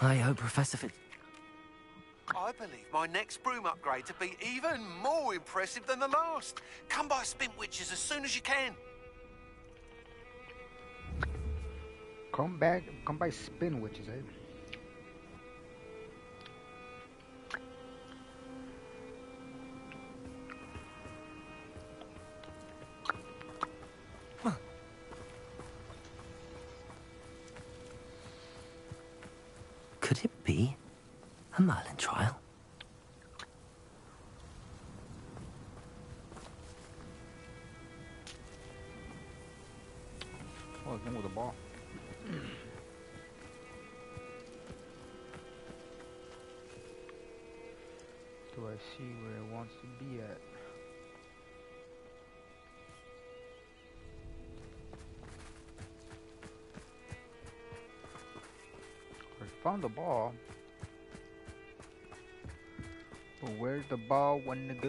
I hope Professor I believe my next broom upgrade to be even more impressive than the last. Come by Spintwitches as soon as you can. Come by Spintwitches, eh? Could it be a Merlin trial? Oh, it's one with the ball. Do I see where it wants to be at? I found the ball. But where's the ball want to go?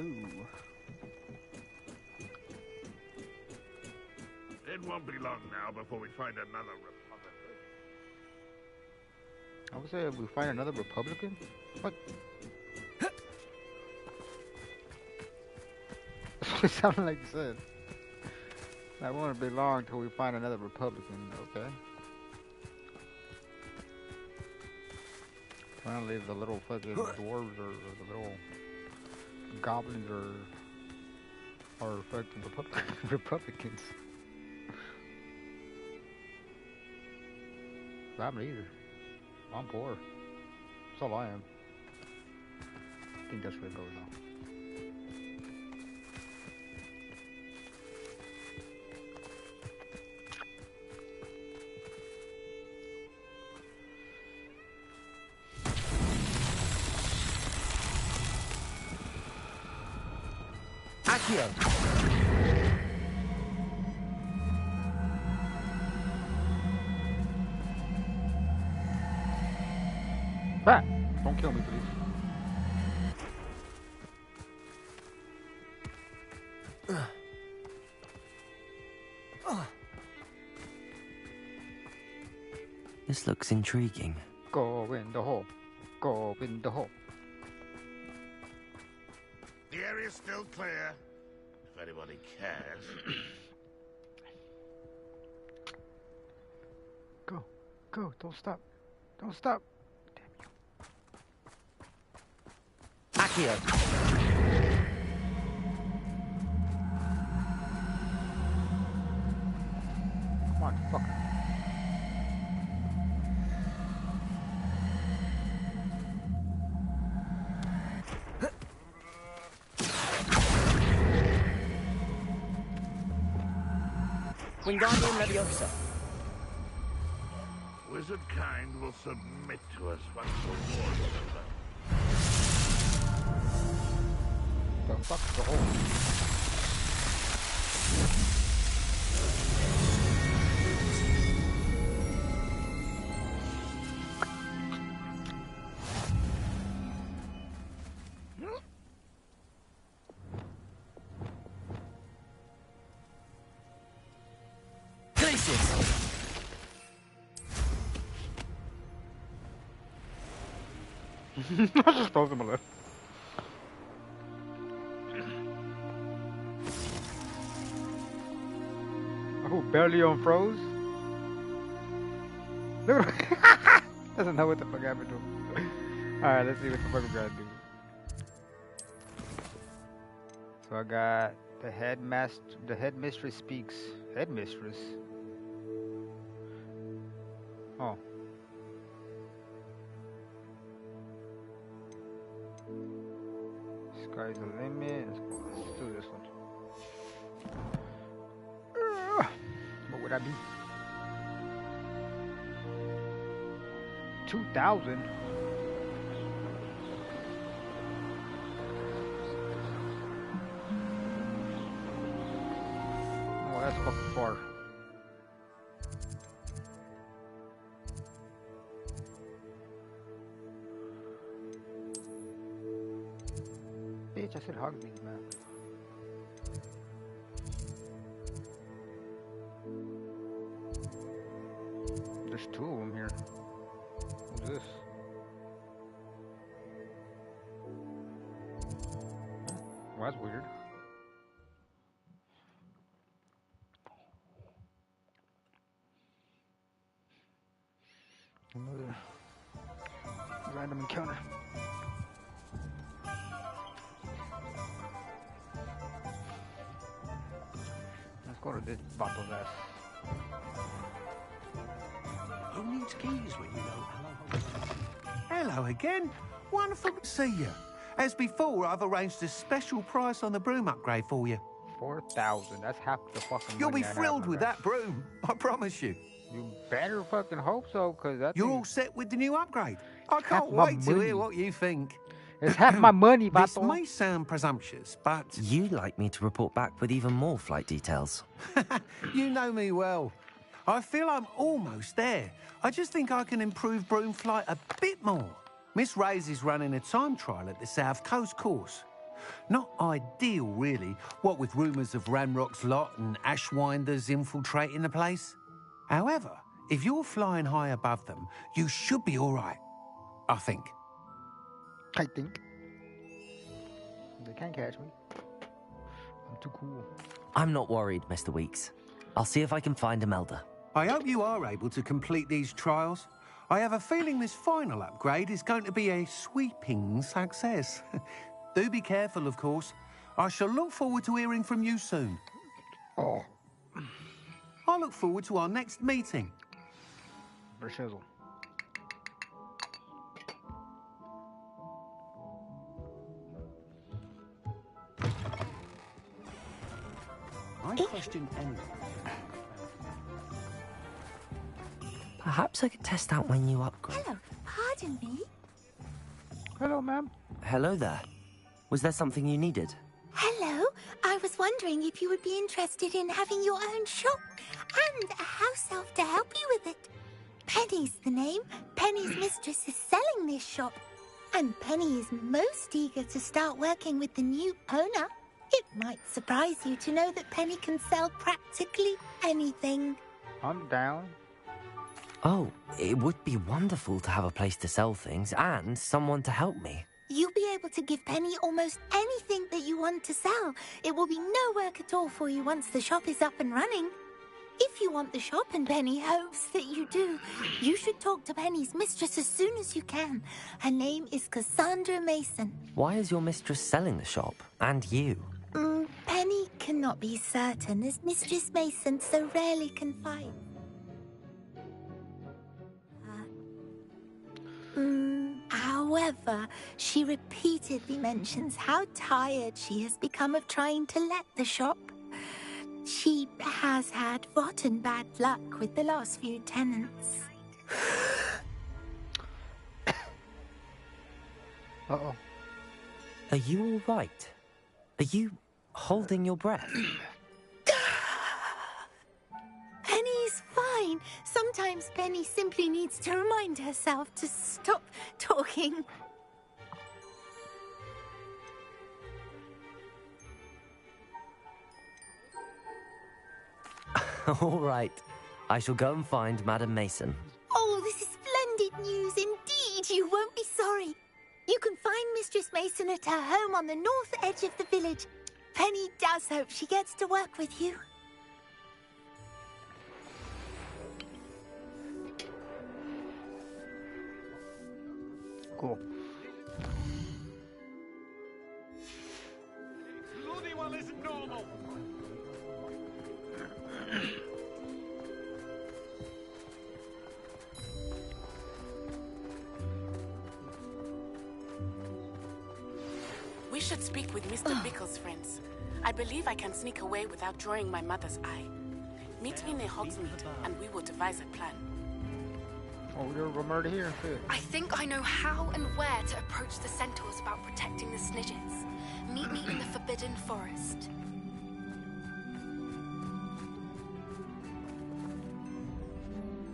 It won't be long now before we find another Republican. I would say if we find another Republican? What? That's what it sounded like you said. That won't be long till we find another Republican, okay? Apparently the little fucking dwarves or the little goblins are fucking Republicans. I'm neither. I'm poor. That's all I am. I think that's where it goes now. Accio! Bat! Don't kill me, please. This looks intriguing. Go in the hole. Go in the hole. The area's still clear, if anybody cares. Go. Go. Don't stop. Don't stop. Accio! Come on, fucker. Wingardium Leviosa. Wizard kind will submit to us once the war is over. The fuck's the hole? I just froze him a little. Oh, barely unfroze? Look at doesn't know what the fuck happened to him. Alright, let's see what the fuck we gotta do. So I got the headmistress speaks. Headmistress? Oh. Sky's the limit. Let's do this one. What would I be? 2,000? Oh, that's fucking far. Bitch, I said Hogsmeade, man. There's two of them here. What's this? Well, that's weird. Another random encounter. Let's go to this bottle's ass. Who needs keys when you know hello? Hello again. Wonderful to see you. As before, I've arranged a special price on the broom upgrade for you. 4,000. That's half the fucking You'll money be I have thrilled in with there. that broom. I promise you. You better fucking hope so, because that You're thing- all set with the new upgrade. I can't my wait to money. hear what you think. It's half my money, This Vato. may sound presumptuous, but You'd like me to report back with even more flight details. you know me well. I feel I'm almost there. I just think I can improve broom flight a bit more. Miss Ray's is running a time trial at the South Coast course. Not ideal, really, what with rumours of Ranrock's lot and Ashwinders infiltrating the place. However, if you're flying high above them, you should be all right, I think. I think. They can't catch me. I'm too cool. I'm not worried, Mr. Weeks. I'll see if I can find Imelda. I hope you are able to complete these trials. I have a feeling this final upgrade is going to be a sweeping success. Do be careful, of course. I shall look forward to hearing from you soon. Oh, I look forward to our next meeting. for shizzle. I question anyone. Perhaps I could test out my new upgrade. Hello, pardon me. Hello, ma'am. Hello there. Was there something you needed? Hello, I was wondering if you would be interested in having your own shop and a house elf to help you with it. Penny's the name. Penny's mistress is selling this shop. And Penny is most eager to start working with the new owner. It might surprise you to know that Penny can sell practically anything. I'm down. Oh, it would be wonderful to have a place to sell things and someone to help me. You'll be able to give Penny almost anything that you want to sell. It will be no work at all for you once the shop is up and running. If you want the shop, and Penny hopes that you do, you should talk to Penny's mistress as soon as you can. Her name is Cassandra Mason. Why is your mistress selling the shop? And you? Penny cannot be certain, as Mistress Mason so rarely confides. However, she repeatedly mentions how tired she has become of trying to let the shop. She has had rotten bad luck with the last few tenants. Uh-oh. Are you all right? Are you holding your breath? Penny's fine. Sometimes Penny simply needs to remind herself to stop talking. All right. I shall go and find Madam Mason. Oh, this is splendid news indeed. You won't be sorry. You can find Mistress Mason at her home on the north edge of the village. Penny does hope she gets to work with you. Cool. Bloody well isn't normal. We should speak with Mr. Bickle's friends. I believe I can sneak away without drawing my mother's eye. Meet me near Hogsmeade, and we will devise a plan. Oh, you're a murder here. Shit. I think I know how and where to approach the centaurs about protecting the Snidgets. Meet me in the Forbidden Forest.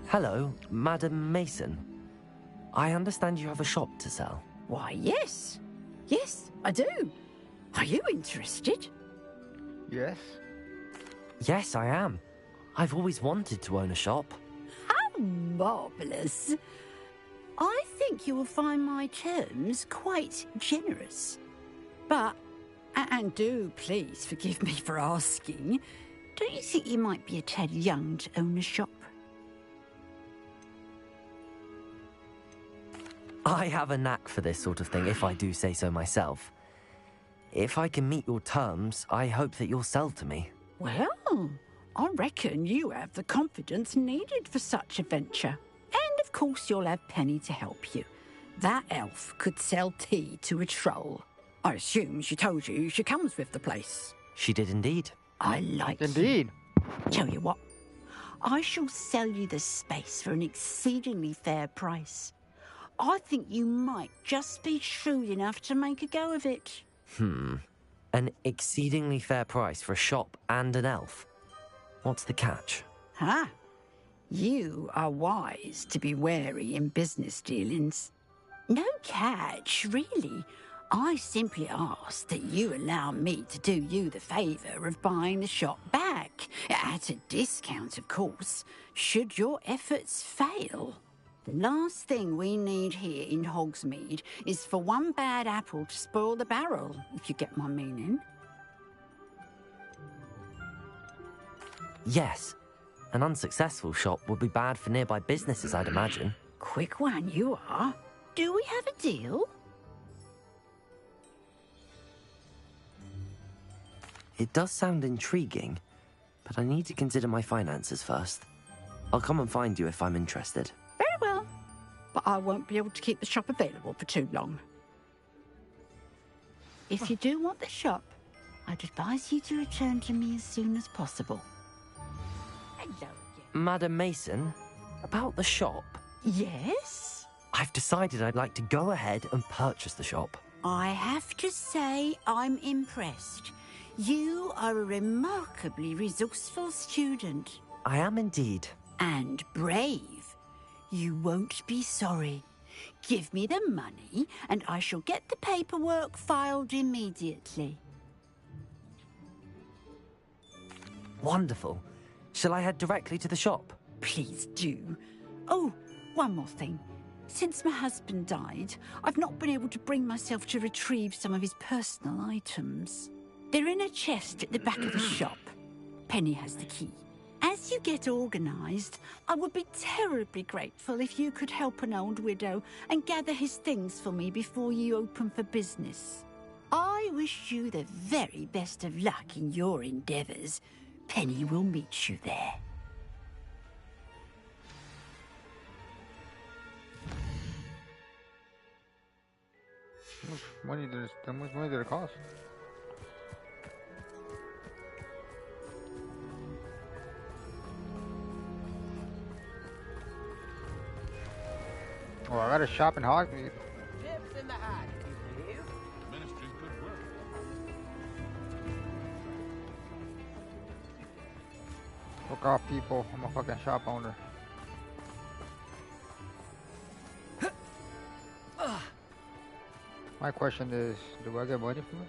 Hello, Madam Mason. I understand you have a shop to sell. Why, yes. Yes, I do. Are you interested? Yes. Yes, I am. I've always wanted to own a shop. How marvellous. I think you will find my terms quite generous. But And do please forgive me for asking. Don't you think you might be a tad young to own a shop? I have a knack for this sort of thing, if I do say so myself. If I can meet your terms, I hope that you'll sell to me. Well, I reckon you have the confidence needed for such a venture. And of course you'll have Penny to help you. That elf could sell tea to a troll. I assume she told you she comes with the place. She did indeed. I like Indeed. you. Tell you what, I shall sell you the space for an exceedingly fair price. I think you might just be shrewd enough to make a go of it. An exceedingly fair price for a shop and an elf. What's the catch? Huh? You are wise to be wary in business dealings. No catch, really. I simply ask that you allow me to do you the favour of buying the shop back. At a discount, of course, should your efforts fail. The last thing we need here in Hogsmeade is for one bad apple to spoil the barrel, if you get my meaning. Yes. An unsuccessful shop would be bad for nearby businesses, I'd imagine. Quick one you are. Do we have a deal? It does sound intriguing, but I need to consider my finances first. I'll come and find you if I'm interested. Very well. But I won't be able to keep the shop available for too long. If you do want the shop, I'd advise you to return to me as soon as possible. Hello again. Madam Mason, about the shop. Yes? I've decided I'd like to go ahead and purchase the shop. I have to say I'm impressed. You are a remarkably resourceful student. I am indeed. And brave. You won't be sorry. Give me the money, and I shall get the paperwork filed immediately. Wonderful. Shall I head directly to the shop? Please do. Oh, one more thing. Since my husband died, I've not been able to bring myself to retrieve some of his personal items. They're in a chest at the back of the shop. Penny has the key. As you get organised, I would be terribly grateful if you could help an old widow and gather his things for me before you open for business. I wish you the very best of luck in your endeavours. Penny will meet you there. How much money did it cost? Oh, I got a shop in Hogsmeade. Tips in the hat, if you please. Ministry's good work. Look off, people. I'm a fucking shop owner. My question is, do I get money from it?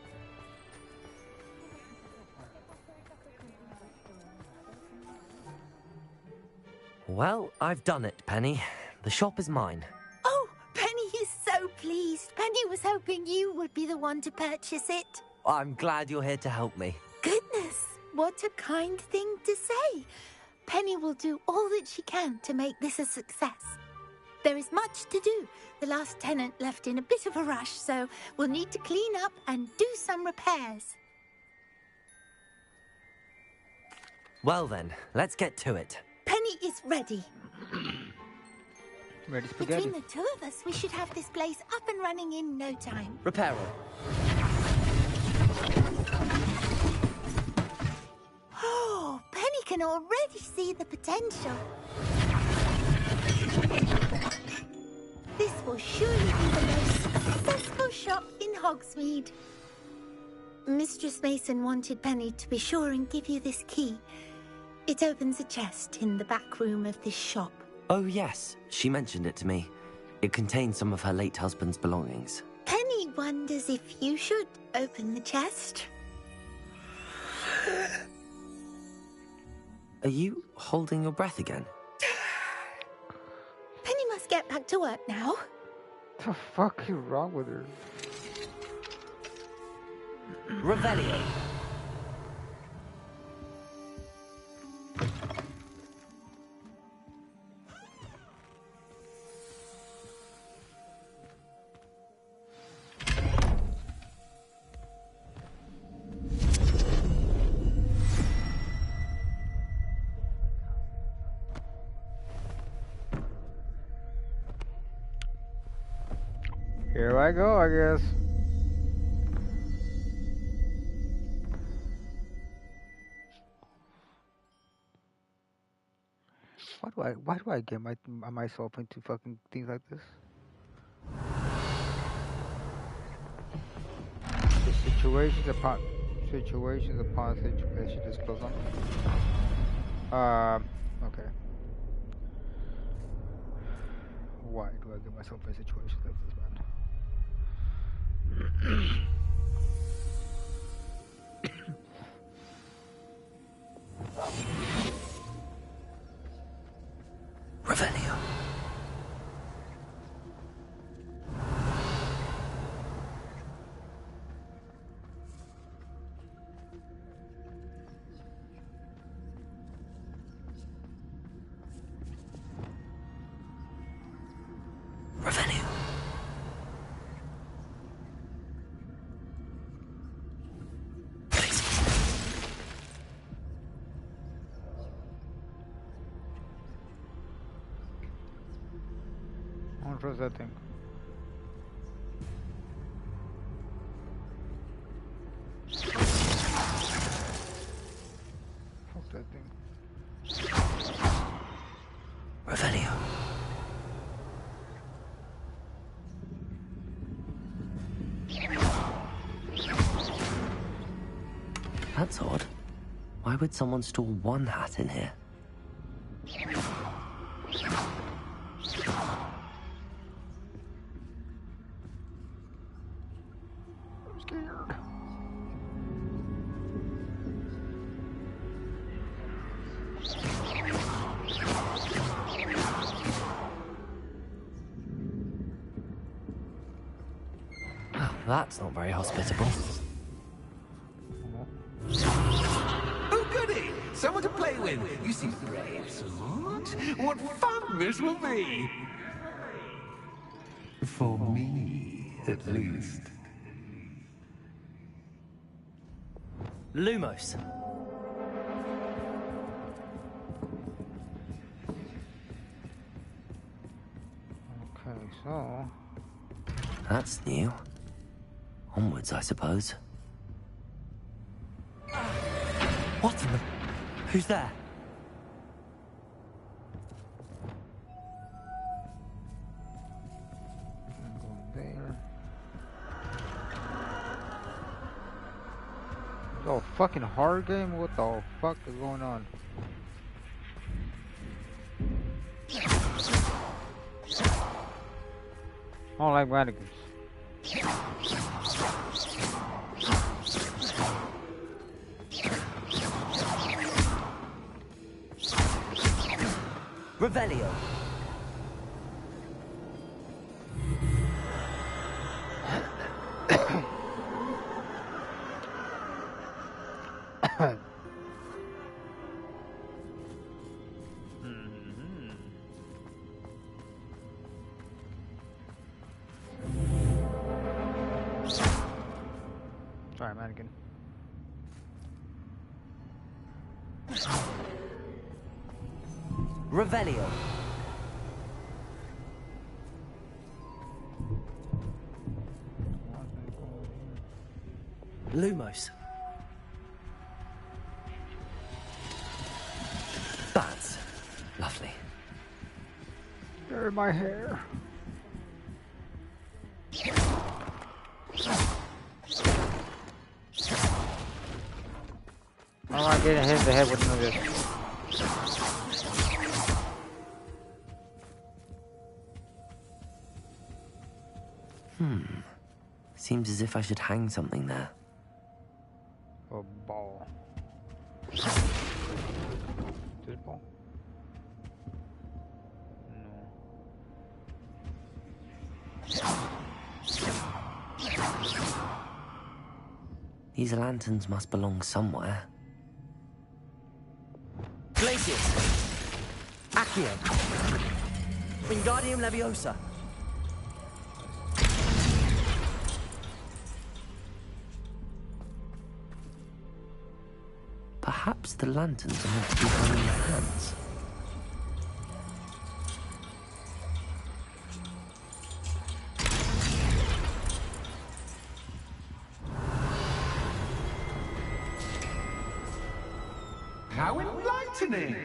Well, I've done it, Penny. The shop is mine. Oh, Penny is so pleased. Penny was hoping you would be the one to purchase it. I'm glad you're here to help me. Goodness, what a kind thing to say. Penny will do all that she can to make this a success. There is much to do. The last tenant left in a bit of a rush, so we'll need to clean up and do some repairs. Well then, let's get to it. Penny is ready. Ready spaghetti. Between the two of us, we should have this place up and running in no time. Reparo. Oh, Penny can already see the potential. This will surely be the most successful shop in Hogsmeade. Mistress Mason wanted Penny to be sure and give you this key. It opens a chest in the back room of this shop. Oh yes, she mentioned it to me. It contains some of her late husband's belongings. Penny wonders if you should open the chest. Are you holding your breath again? Penny must get back to work now. What the fuck is wrong with her? Revelio. Here I go, I guess. Why do I get myself into fucking things like this? The situations upon situation, just close on. Okay. Why do I get myself in situations like this, man? Revelio. Revelio. I don't trust that thing. Fuck that thing. Revelio. That's odd. Why would someone store one hat in here? I'm scared. Oh, that's not very hospitable. Oh, goody! Someone to play with. You seem brave, Sword. What fun this will be! For me, at least. Lumos. Okay, so That's new. Onwards, I suppose. What in the... Who's there? I'm going there. Oh, fucking hard game? What the fuck is going on? I don't like mannequins. Revelio. Sorry, mannequin. Revelio. Lumos. That's lovely. They're in my hair. I'm not getting hit in the head with none of this. Seems as if I should hang something there. A ball. This ball? No. These lanterns must belong somewhere. Glacius! Accio! Wingardium Leviosa! Perhaps the lanterns are meant to be hung in your hands. How enlightening!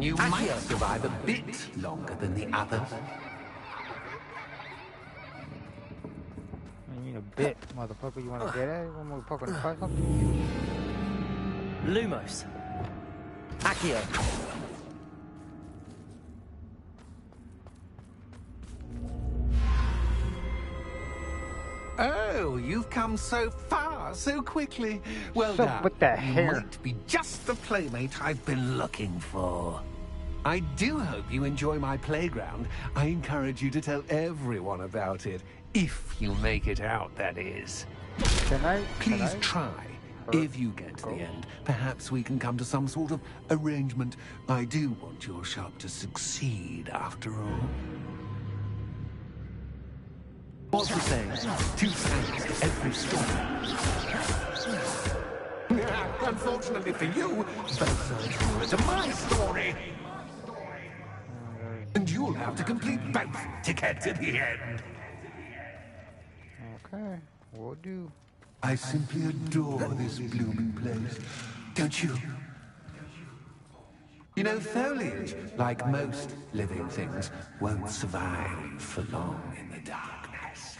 You might survive a bit longer than the others. I need a bit, motherfucker. You wanna get it? You want me to fucking try something? Lumos. Accio. Oh, you've come so far, so quickly. Well So, done. what the You hair? might be just the playmate I've been looking for. I do hope you enjoy my playground. I encourage you to tell everyone about it. If you make it out, that is. Can I? Please try. If you get to the end, perhaps we can come to some sort of arrangement. I do want your shop to succeed, after all. What's the saying? 2 sides to every story. Unfortunately for you, both sides fall into my story. And you'll have to complete both to get to the end. Okay, we'll do. I simply adore this blooming place. Don't you? You know, foliage, like most living things, won't survive for long in the darkness.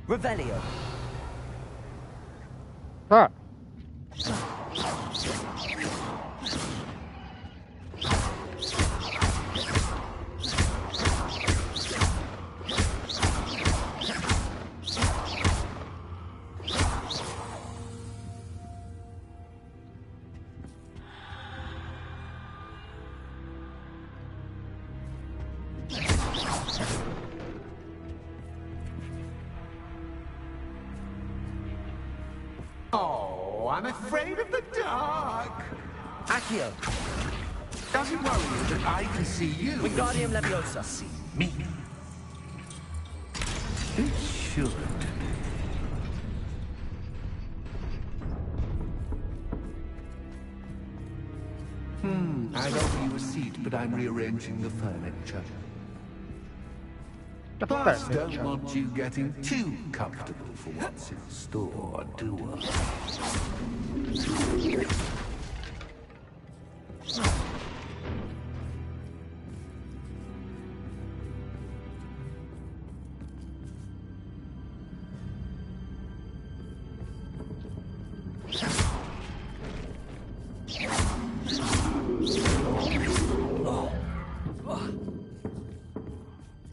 Revelio. Ah. Oh, I'm afraid of the dark. Accio. Does it worry you that I can see you? Wingardium Leviosa. See me. It should. I offer you a seat, but I'm rearranging the furniture. Plus, don't want you getting too comfortable for what's in store, do I?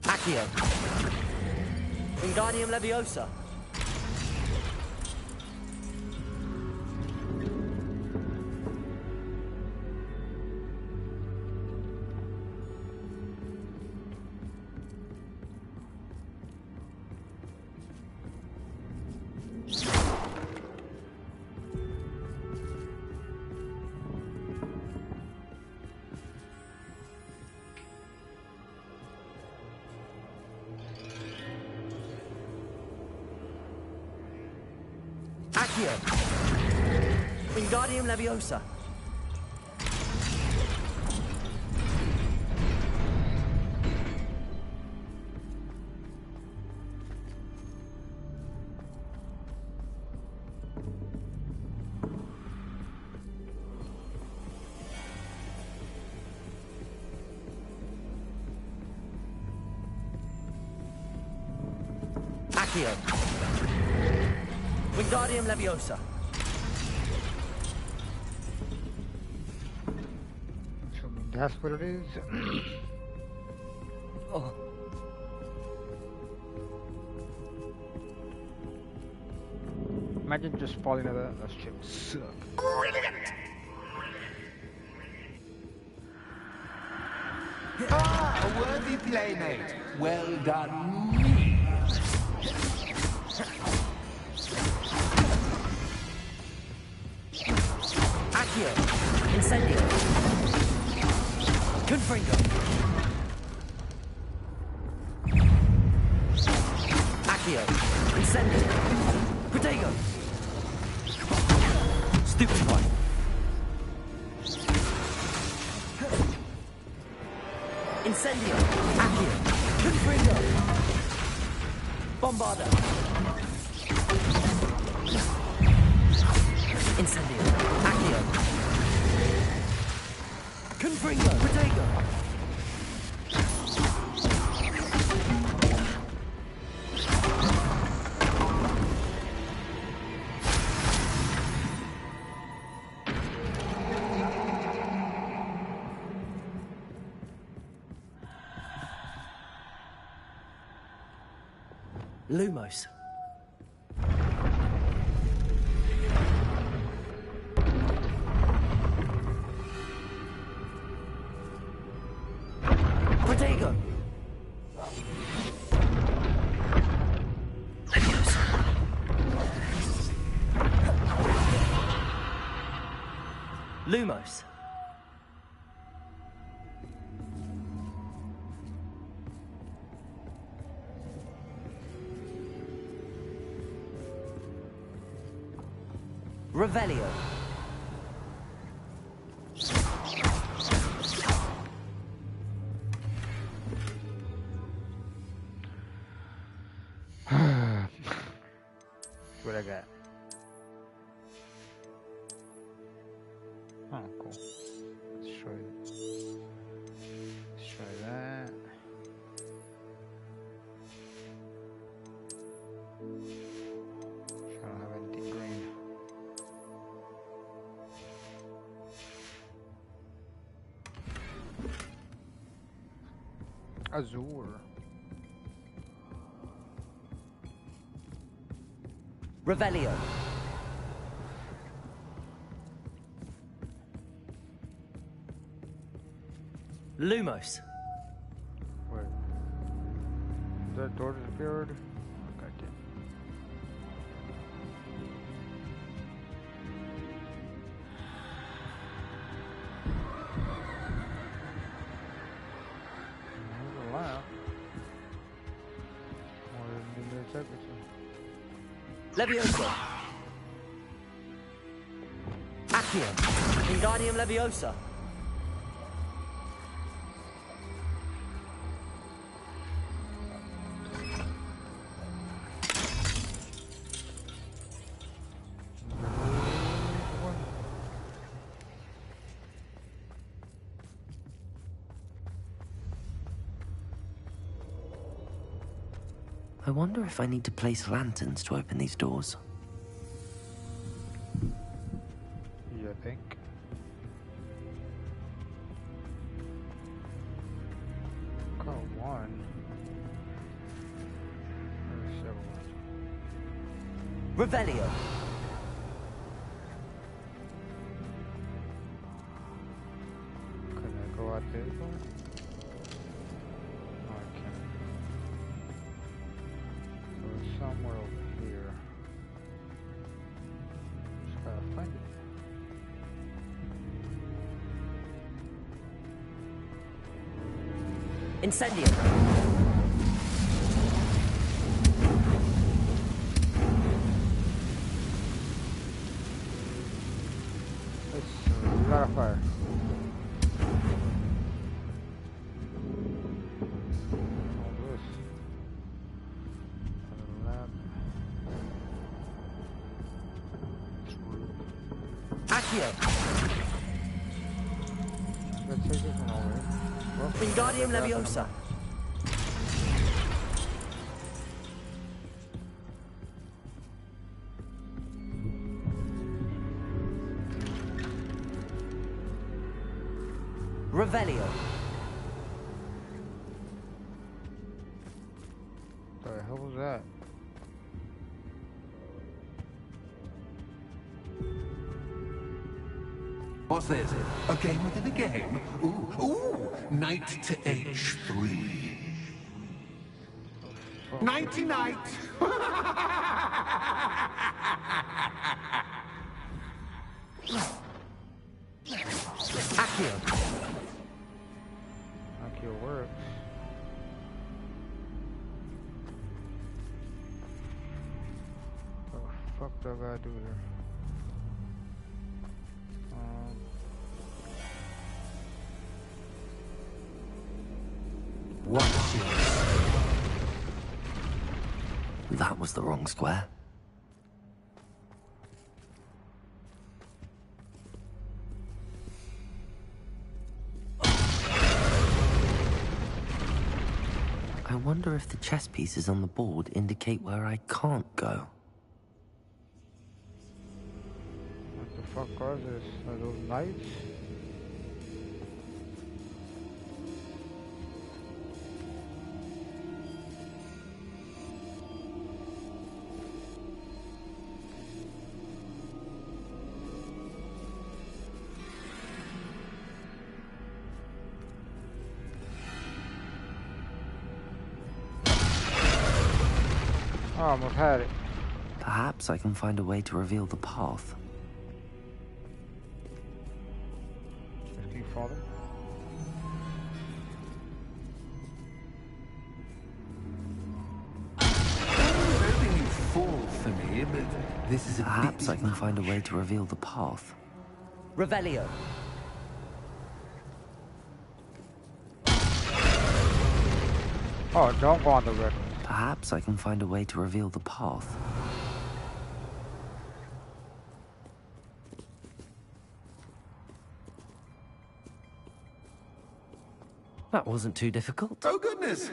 Accio. Wingardium Leviosa. Accio. Wingardium Leviosa. Accio. Wingardium Leviosa. Assuming that's what it is. Oh. Imagine just falling out of that shit would suck. Ah, a worthy playmate. Well done. Accio. Incendio. Confringo. Accio. Incendio. Protego. Stupefy. Incendio. Accio. Confringo. Bombarda. Incendio. Accio. Confringo. Protego. Lumos. Protego. Leviosa. Lumos. Revelio. What I got? Oh, cool. Let's try it. Let's try that. I don't have anything green. Azure. Revelio. Lumos. Wait. That door disappeared? Oh, goddamn. There's a lamp. More than the secretary. Leviosa. Accio. Wingardium Leviosa. I wonder if I need to place lanterns to open these doors. Yeah, I think. Got one. There's several. Revelio. Can I go out there? No, I can't. So it's somewhere over here. Just gotta find it. Incendio. It's a lot of fire. All this. Another lab. It's rude. Accio. Let's take this one over. Well, Wingardium Leviosa. Revelio. The hell was that? What's this? A game within a game? Ooh, knight to H3. Nighty-night! Accio. Accio works. What the fuck do I gotta do here? That was the wrong square. I wonder if the chess pieces on the board indicate where I can't go. What the fuck are this? Are those knights? Oh, I almost had it. Perhaps I can find a way to reveal the path. Just keep falling. I'm hoping you fall for me, but this is a Perhaps bit I can find a way to reveal the path. Revelio. Oh, don't go on the red. Perhaps I can find a way to reveal the path. That wasn't too difficult. Oh, goodness!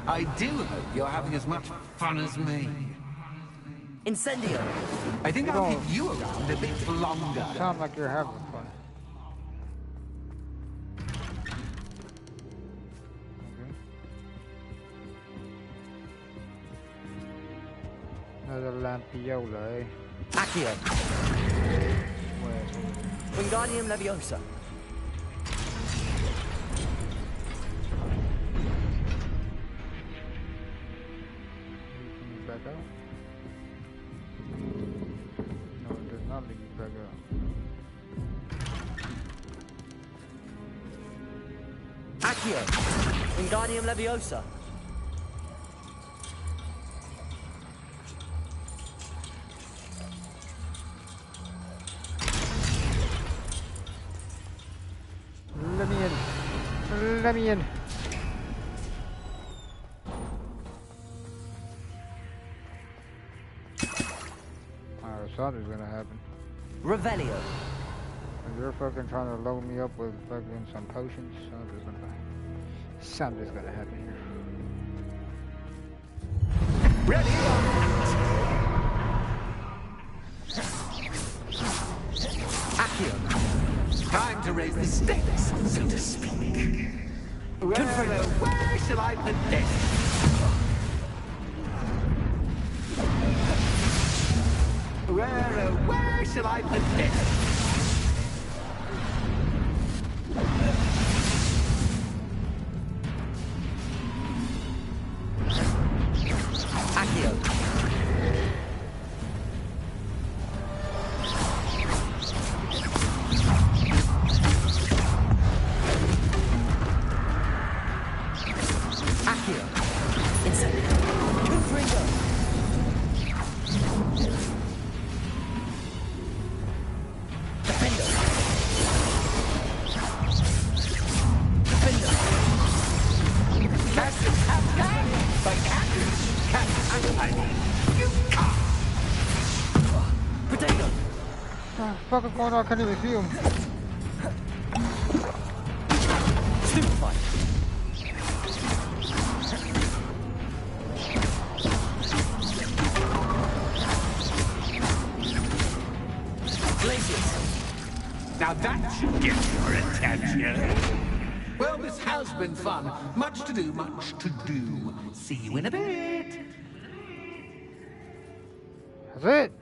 I do hope you're having as much fun as me. Incendio! I think I'll keep you around a bit longer. Sound like you're having fun. Okay. Another Lampiola, eh? Accio. Where? Wingardium Leviosa. Back out? No, it does not leave you back out. Accio. Wingardium Leviosa. Let me in. Let me in. Something's gonna happen. Revelio. If you're fucking trying to load me up with fucking some potions, something's gonna happen here. Ready? Accio. Time to raise the stakes, so to speak. Where shall I put this? Where shall I put this? Accio. Accio. Incendio. Confringo. Defender. Defender. Cast it, by cast I mean, you can't. Potato. What the fuck is going on? I can't even see him. Stupefy. Now that should get your attention. Well, this has been fun. Much to do, much to do. See you in a bit. That's it.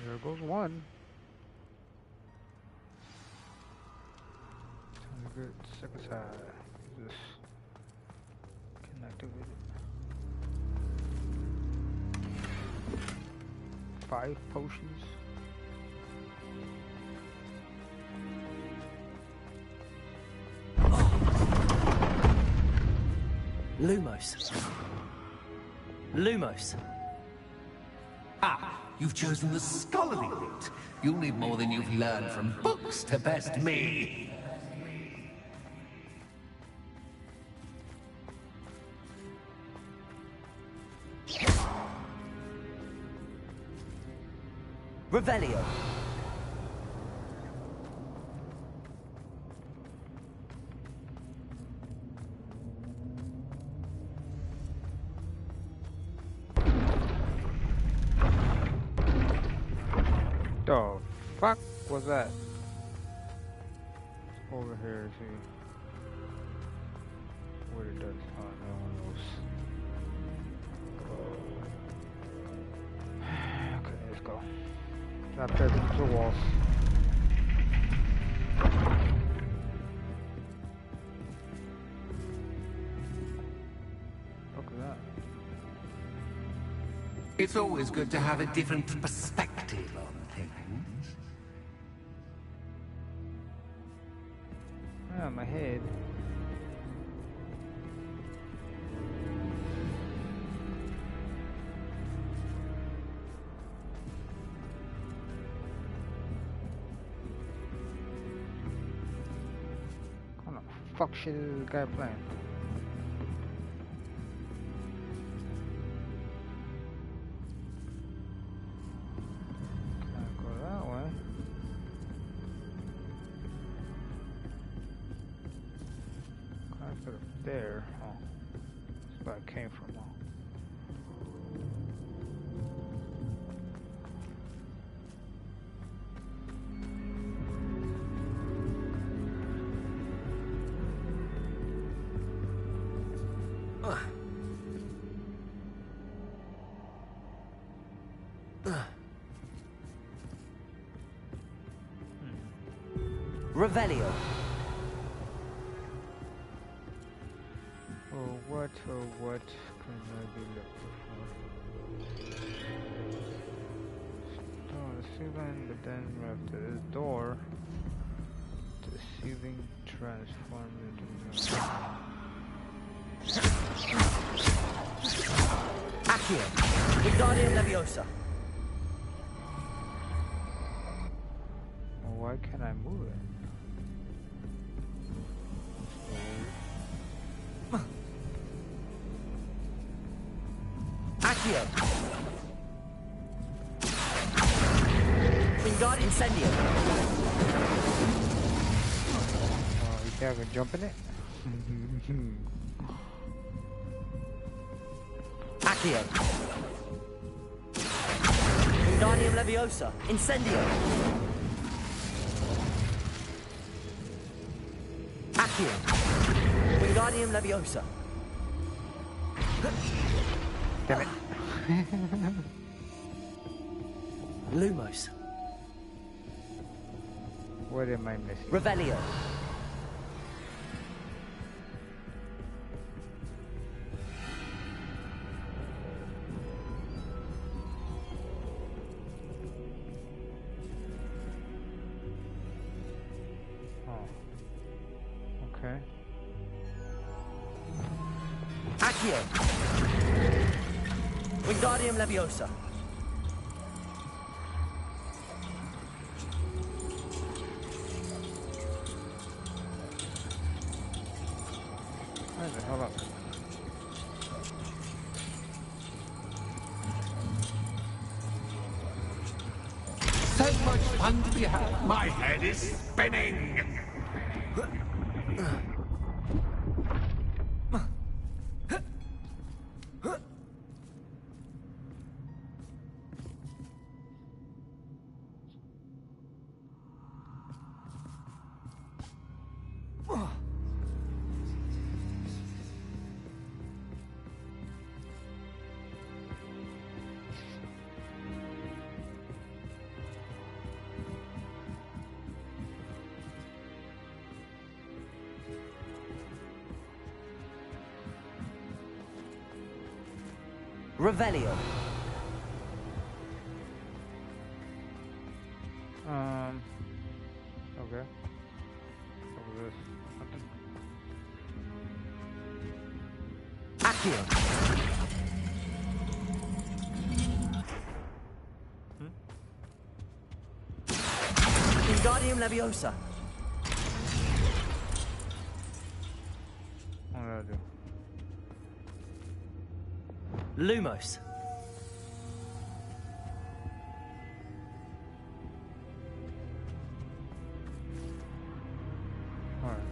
There goes one. Good. Second side. This can activate it. 5 potions. Lumos. Lumos. Ah, you've chosen the scholarly route. You'll need more than you've learned from books to best me. Revelio. The fuck was that? Over here, see what it does. Oh, no one knows. Okay, let's go. Not pressing to the walls. Look at that. It's always good to have a different perspective on things. Ah, my head. What kind of fuck shit is this guy playing? Can't go that way. Can't go up there. Oh, that's where I came from. Oh. Revelio. Oh, what can I be looking for? Stone the ceiling, but then after this door, the ceiling transformed into Accio. Wingardium Leviosa. well, why can't I move it? Accio. Wingardium Incendio. Oh, you think I can jump in it? Accio. Wingardium Leviosa. Incendio. Accio. Wingardium Leviosa. Damn it. Lumos. What am I missing? Revelio. Oh. Okay. Accio. Wingardium Leviosa. Where the hell up? So much fun to be had. My head is spinning. Revelio. Okay. What was this? Nothing. Accio. Wingardium Leviosa. What did I do? Lumos. Alright.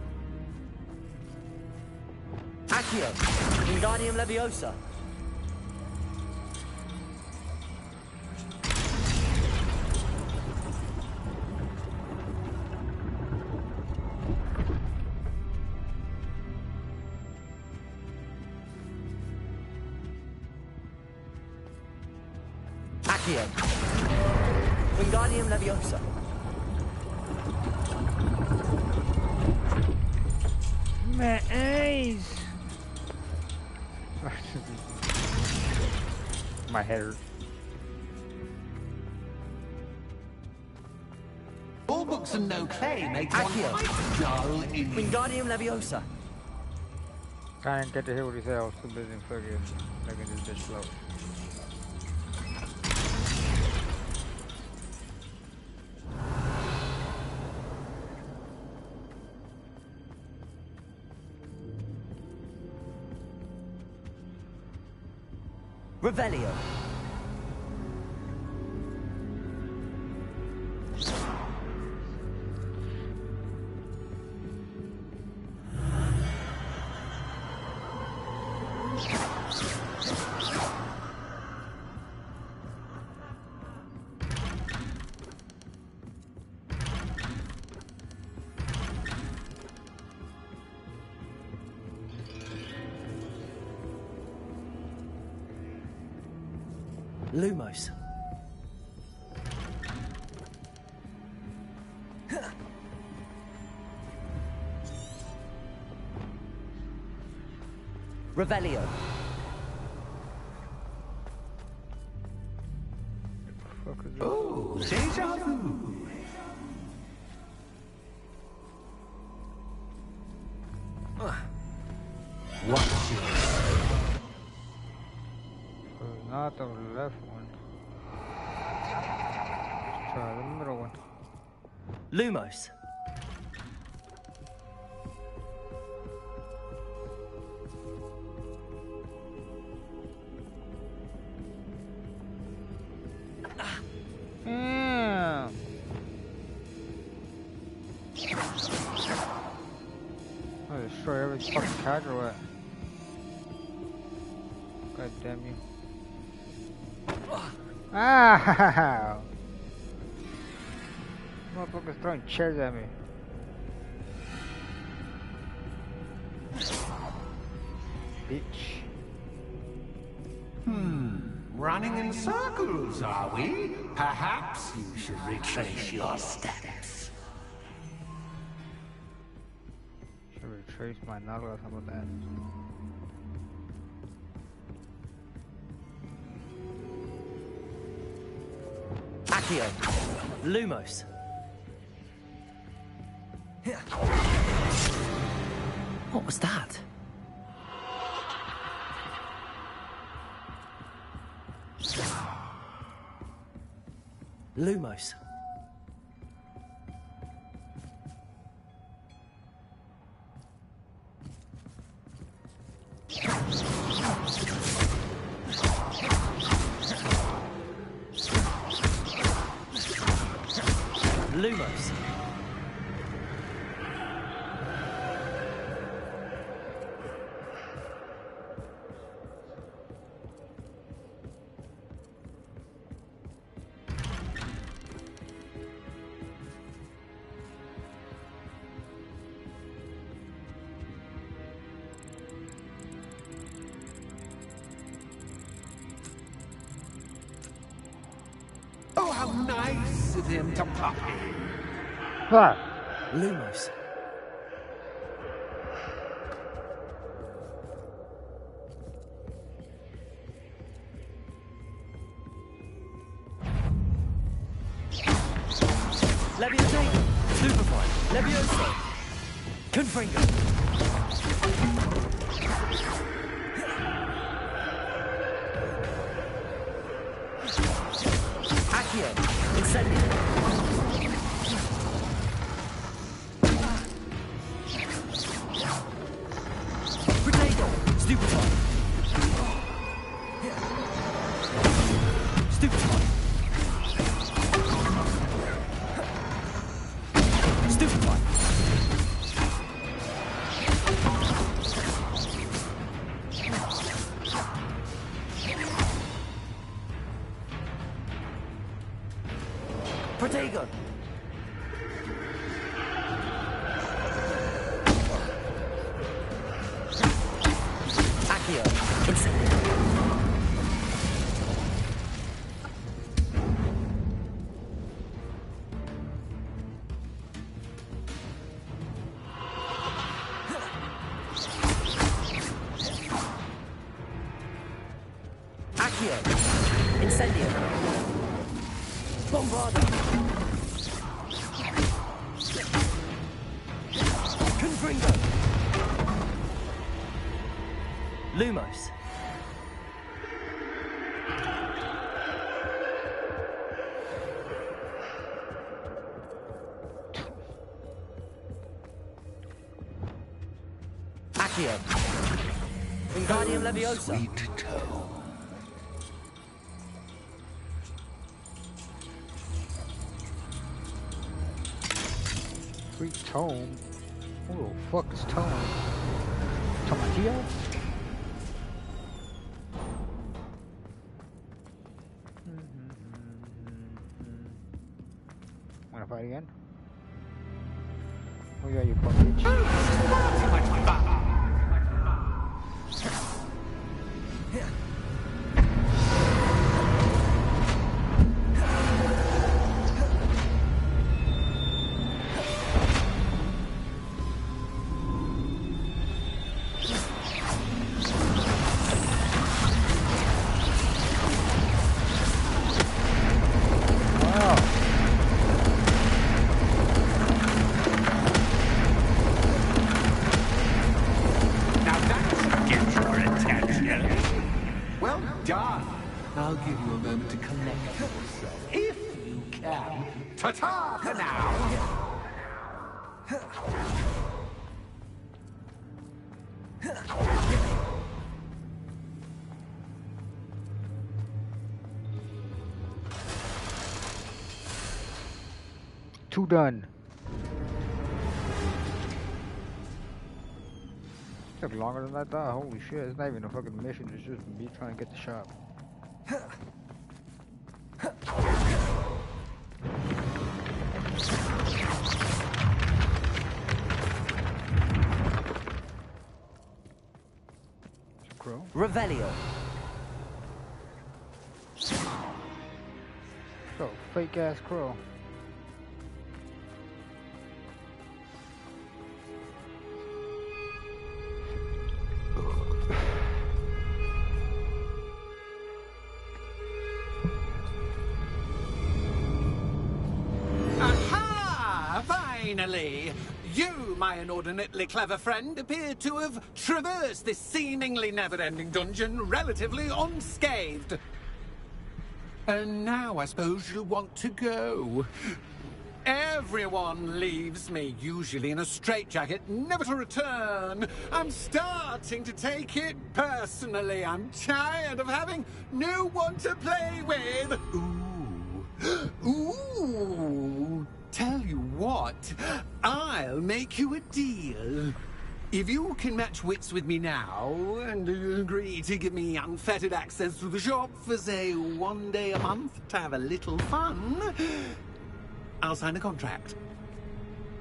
Accio. Wingardium Leviosa. Accio. Wingardium Leviosa. My eyes! My head hurts. All books and no clay make one Accio. quite dull in Wingardium Leviosa. I didn't get to hear what he said. I was too busy fucking making this bitch float. Revelio. Lumos. Revelio. Fuck is this? Oh, déjà vu. What's your... Not the left one. Let's try the middle one. Lumos. Yeah. I destroy every fucking charger or what? God damn you. Ah! Motherfucker's throwing chairs at me. Bitch. Running in circles, are we? Perhaps you should retrace your steps. Should retrace my nalgas, how about that? Accio. Lumos. What was that? Lumos. Lumos. Oh, how nice of him to pop in. Ah! Lumos. Leviosa. Superfly. Leviosa. Confringo. Accio. Incendio. Protego. Stupefy. Stupefy. Stupefy. Protego. Accio. Incendio. Accio. Incendio. Bombarda. Confringo. Lumos. Accio. Wingardium Leviosa. Sweet tone. Sweet tome. Who the fuck is tome? Tomatillo? Wanna fight again? Oh yeah, you fucking bitch. Now that should get your attention. Well done. I'll give you a moment to collect yourself, if you can. Ta-ta for now. Two done. Took longer than I thought. Holy shit, it's not even a fucking mission, it's just me trying to get the shop. Crow? Revelio. Oh, fake ass crow. Aha! Finally! You, my inordinately clever friend, appear to have traversed this seemingly never-ending dungeon relatively unscathed. And now I suppose you want to go. Everyone leaves me, usually in a straitjacket, never to return. I'm starting to take it personally. I'm tired of having no one to play with. Ooh. Ooh. tell you what, I'll make you a deal. If you can match wits with me now, and agree to give me unfettered access to the shop for, say, 1 day a month to have a little fun, I'll sign a contract.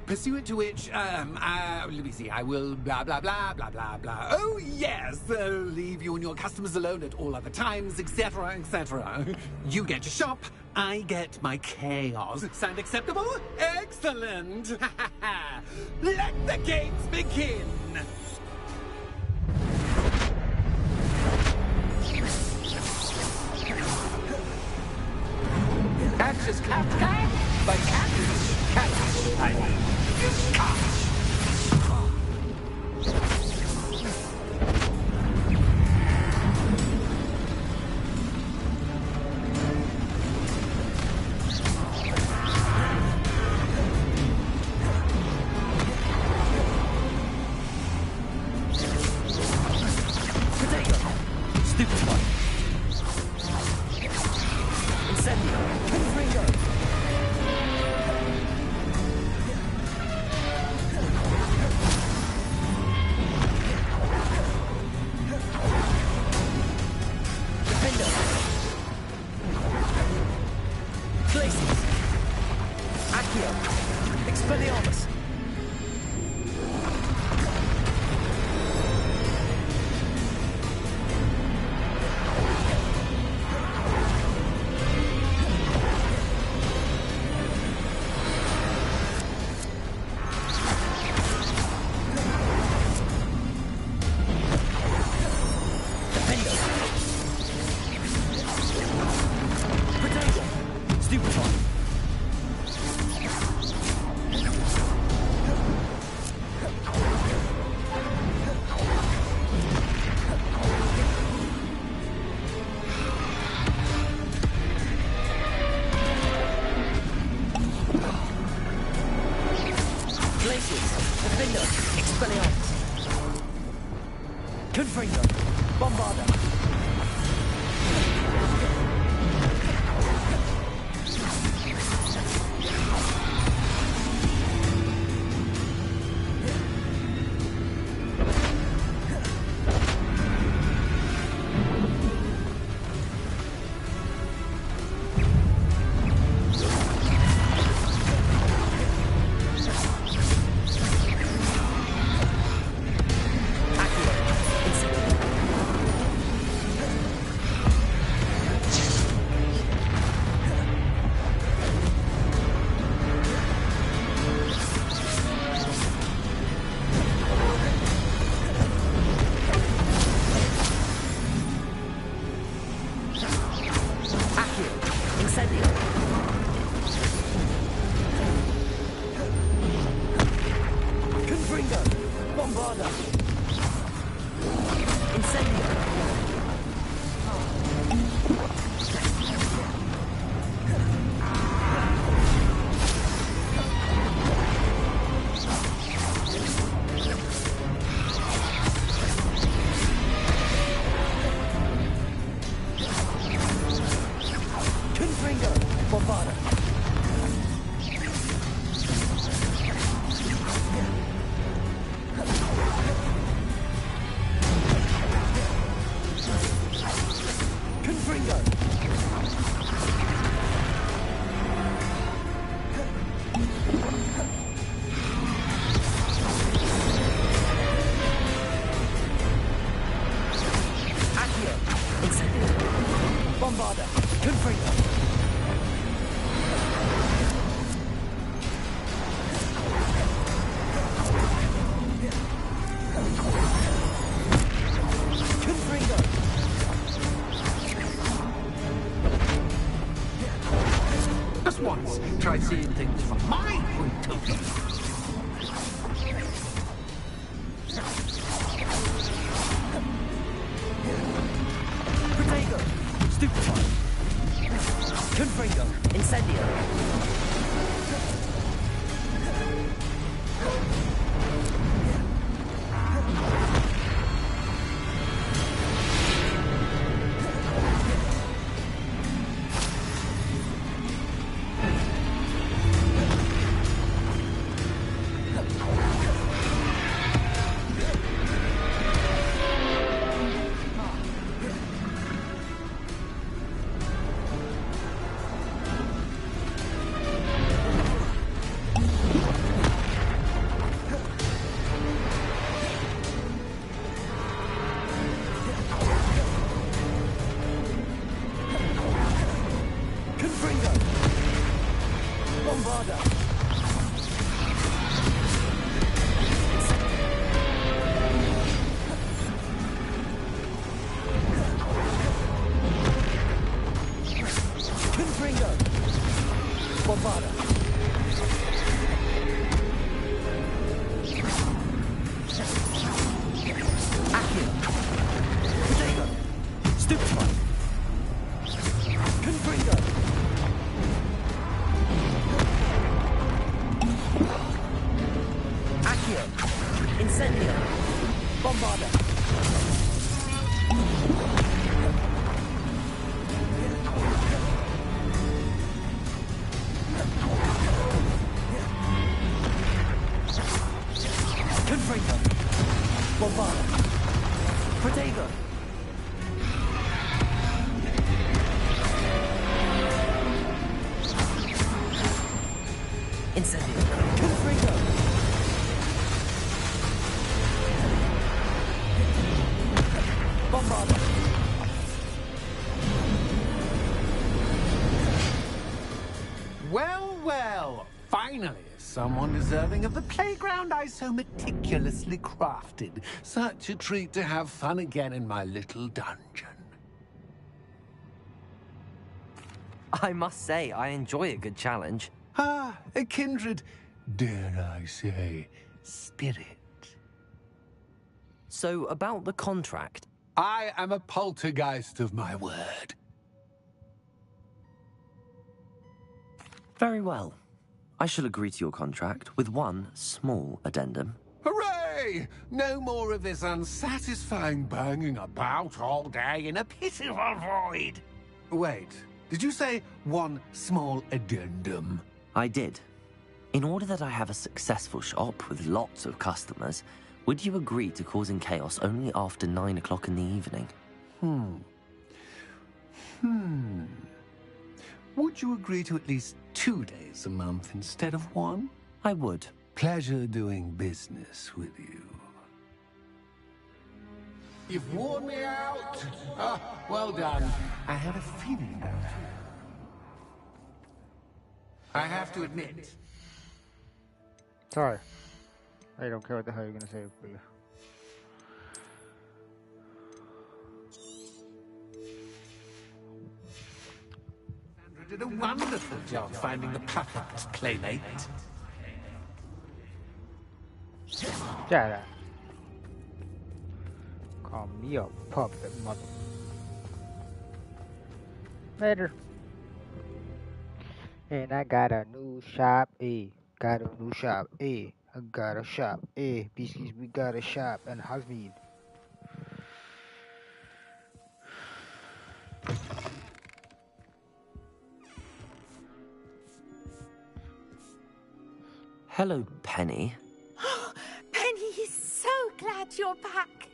Pursuant to which, let me see, I will blah, blah, blah, blah, blah, blah. Oh, yes, leave you and your customers alone at all other times, etc., etc. You get your shop, I get my chaos. Sound acceptable? Excellent! Let the games begin! Catches cat by catch. I mean, Potato! Stupid one! Incendio! Confringo! Defender! Glacius! Accio! Expelliarmus! Potato! Stupid one! Glacius! Defender! Expelliarmus! Confringo! Bombarda! Incendio! Confringo! Bombarda! Incendio! Confringo! Bombarda! Confringo! Accio! Incendio! Bombarda! Confringo! Confringo! Just once, try seeing things from my point of view. Potato! Stupid one! Confringo! Incendio! Bombarda! Confringo! Bombarda! Accio! Potato! Stupefy! Confringo! Accio! Incendio! Bombarda! Confringo! Bombarda! Protego! Incendio! Confringo! Bombarda! Well, well. Finally, someone deserving of the playground I so meticulously crafted. Such a treat to have fun again in my little dungeon. I must say, I enjoy a good challenge. Ah, a kindred, dare I say, spirit. So, about the contract. I am a poltergeist of my word. Very well. I shall agree to your contract with one small addendum. Hooray! No more of this unsatisfying banging about all day in a pitiful void. Wait, did you say one small addendum? I did. In order that I have a successful shop with lots of customers, would you agree to causing chaos only after 9 o'clock in the evening? Would you agree to at least 2 days a month instead of 1? I would. Pleasure doing business with you. You've worn me out. Ah, well done. I had a feeling about you. I have to admit. Sorry. I don't care what the hell you're gonna say for you. Sandra did a wonderful job finding the puppet's playmate. Shut up. Call me a puppet, mother. Later. And I got a new shop, Got a new shop, I got a shop, Beasties, we got a shop, and Hasvid. Hello, Penny. Penny is so glad you're back.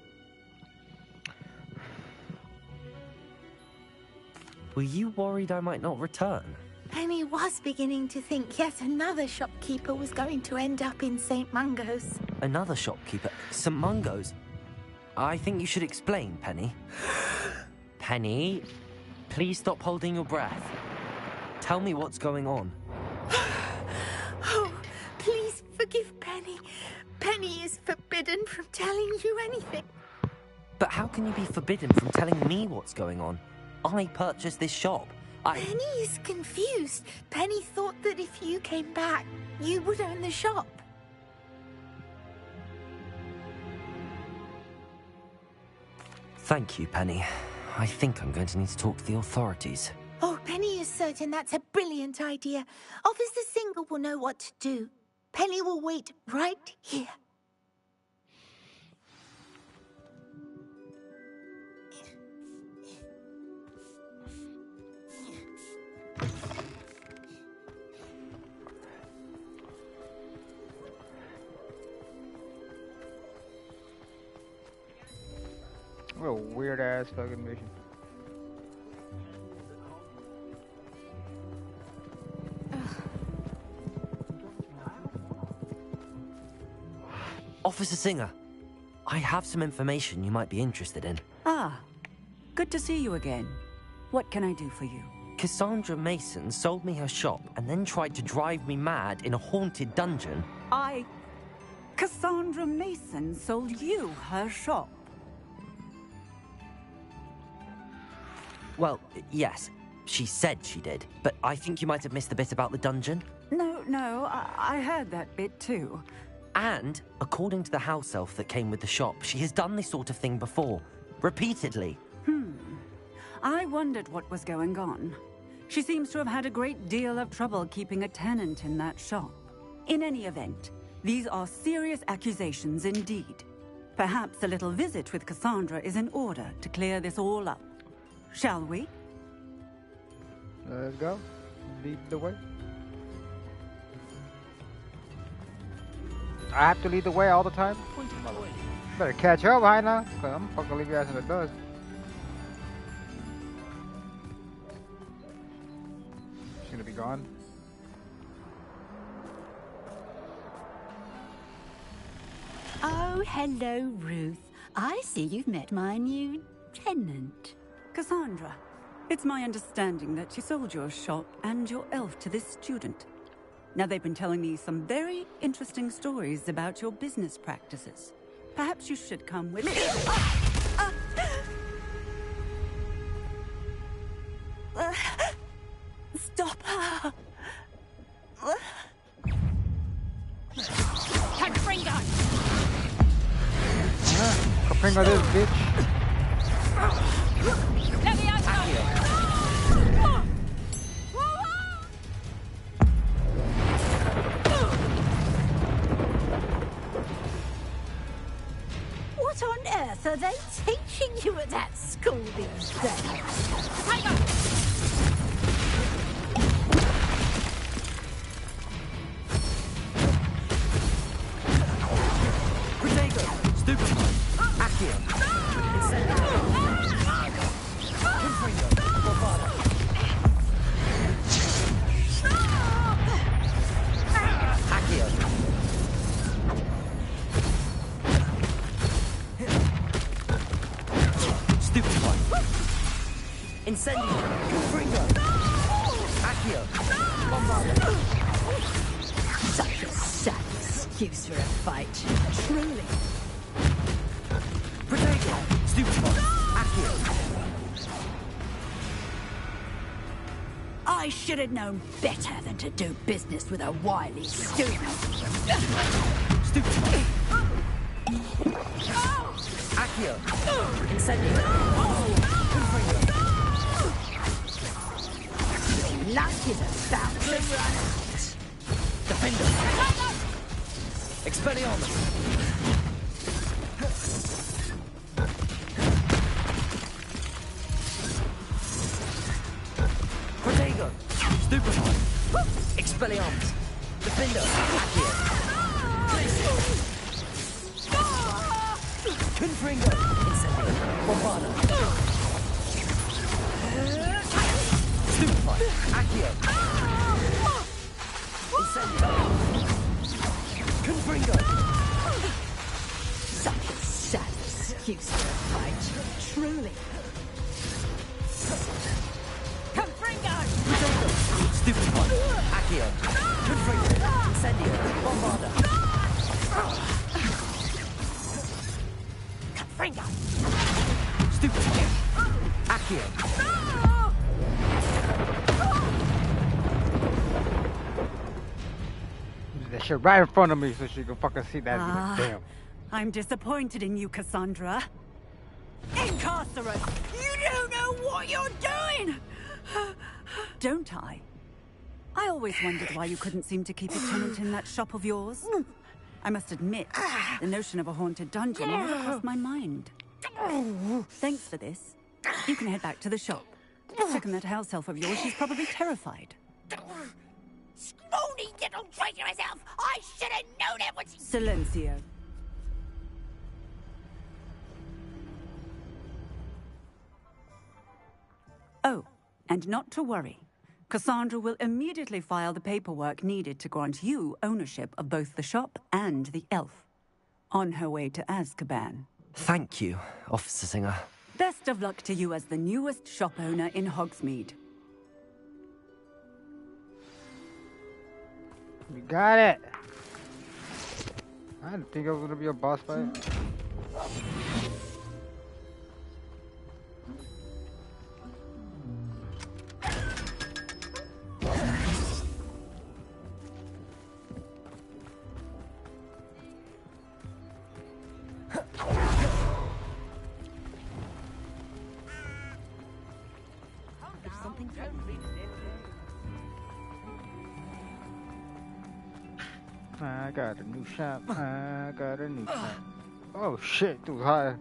Were you worried I might not return? Penny was beginning to think yet another shopkeeper was going to end up in St. Mungo's. Another shopkeeper? St. Mungo's? I think you should explain, Penny. Penny, please stop holding your breath. Tell me what's going on. Oh, please forgive Penny. Penny is forbidden from telling you anything. But how can you be forbidden from telling me what's going on? I purchased this shop. Penny is confused. Penny thought that if you came back, you would own the shop. Thank you, Penny. I think I'm going to need to talk to the authorities. Oh, Penny is certain that's a brilliant idea. Officer Singer will know what to do. Penny will wait right here. What a weird ass fucking mission. Officer Singer, I have some information you might be interested in. Ah, good to see you again. What can I do for you? Cassandra Mason sold me her shop and then tried to drive me mad in a haunted dungeon. Cassandra Mason sold you her shop? Well, yes, she said she did, but I think you might have missed the bit about the dungeon. No, I heard that bit too. And, according to the house elf that came with the shop, she has done this sort of thing before. Repeatedly. I wondered what was going on. She seems to have had a great deal of trouble keeping a tenant in that shop. In any event, these are serious accusations indeed. Perhaps a little visit with Cassandra is in order to clear this all up. Shall we? Let's go. Lead the way. I have to lead the way all the time? Better catch up, right now, because I'm fucking leave your ass in the dust. She's gonna be gone. Oh, hello, Ruth. I see you've met my new tenant. Cassandra, it's my understanding that you sold your shop and your elf to this student. Now, they've been telling me some very interesting stories about your business practices. Perhaps you should come with me. Stop her! Kapringa this bitch. What on earth are they teaching you at that school these days? Incendio! Confringo! Accio! Bombarda! Such a sad excuse for a fight. Truly. Protego! Stupefy! Accio! I should have known better than to do business with a wily student. Stupefy! Accio! Incendio! Confringo! Luck is about to run out. Defender! Expelliarmus! Protego! Stupefy! Expelliarmus! Defender! Accio! Confringo! Incendio! Bombarda! Stupefy! Accio! Incendio! Confringo! Such a sad excuse for a fight. Truly. Confringo! Stupefy! Accio! Confringo! Incendio! Bombarda! Confringo! Stupefy! Accio! That shit right in front of me so she can fucking see that. Damn. I'm disappointed in you, Cassandra. Incarcerate! You don't know what you're doing! Don't I? I always wondered why you couldn't seem to keep a tenant in that shop of yours. I must admit, the notion of a haunted dungeon never crossed my mind. Thanks for this. You can head back to the shop. Check on that house elf of yours. She's probably terrified. Scrawny little traitor herself! I should have known it was... Silencio. Oh, and not to worry. Cassandra will immediately file the paperwork needed to grant you ownership of both the shop and the elf. On her way to Azkaban. Thank you, Officer Singer. Best of luck to you as the newest shop owner in Hogsmeade. We got it. I didn't think it was gonna be a boss fight. I got a new shop. I got a new shop. Oh shit, too high.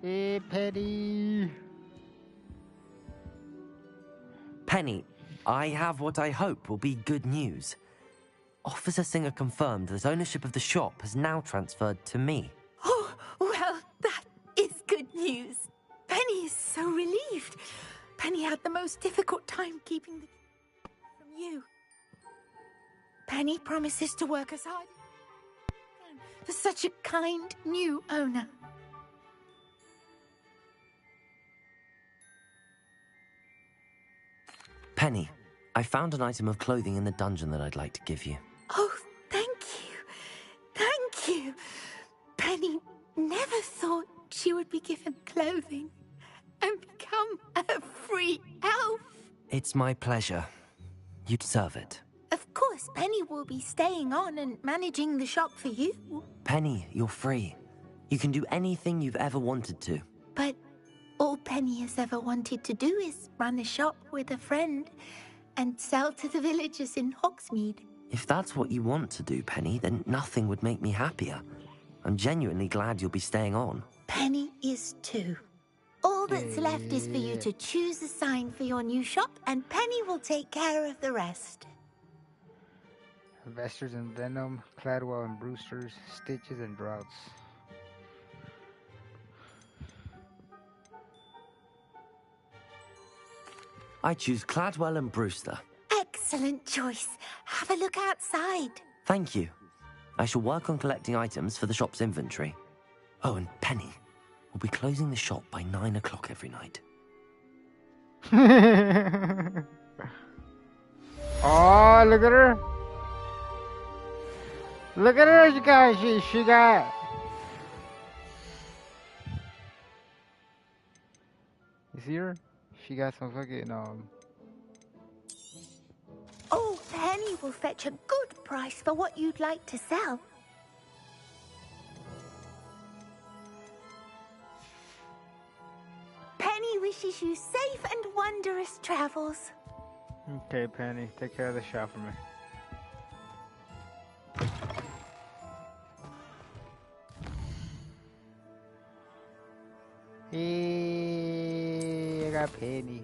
Hey, Penny. Penny, I have what I hope will be good news. Officer Singer confirmed that ownership of the shop has now transferred to me. Oh, well, that is good news. Penny is so relieved. Penny had the most difficult time keeping the from you. Penny promises to work as hard as she can for such a kind new owner. Penny, I found an item of clothing in the dungeon that I'd like to give you. Oh, thank you. Thank you. Penny never thought she would be given clothing and become a free elf. It's my pleasure. You deserve it. Of course, Penny will be staying on and managing the shop for you. Penny, you're free. You can do anything you've ever wanted to. But all Penny has ever wanted to do is run a shop with a friend and sell to the villagers in Hogsmeade. If that's what you want to do, Penny, then nothing would make me happier. I'm genuinely glad you'll be staying on. Penny is too. All that's left is for you to choose a sign for your new shop, and Penny will take care of the rest. Investors in Venom, Cladwell and Brewster's, Stitches and Droughts. I choose Cladwell and Brewster. Excellent choice. Have a look outside. Thank you. I shall work on collecting items for the shop's inventory. Oh, and Penny, we'll be closing the shop by 9 o'clock every night. Oh, look at her. Look at her, she got. You see her? She got some fucking, Oh, Penny will fetch a good price for what you'd like to sell. Penny wishes you safe and wondrous travels. Okay, Penny, take care of the shop for me. Hey, I got Penny.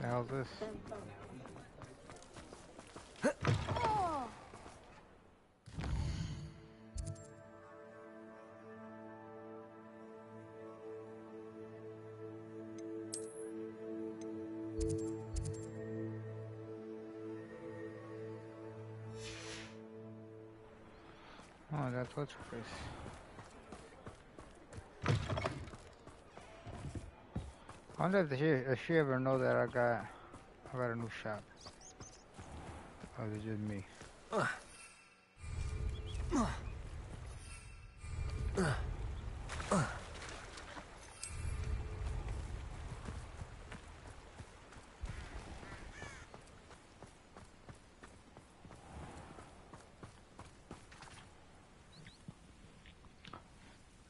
The hell's this? Oh, that's what's her face. I wonder if she ever know that I got a new shop. Or is it just me?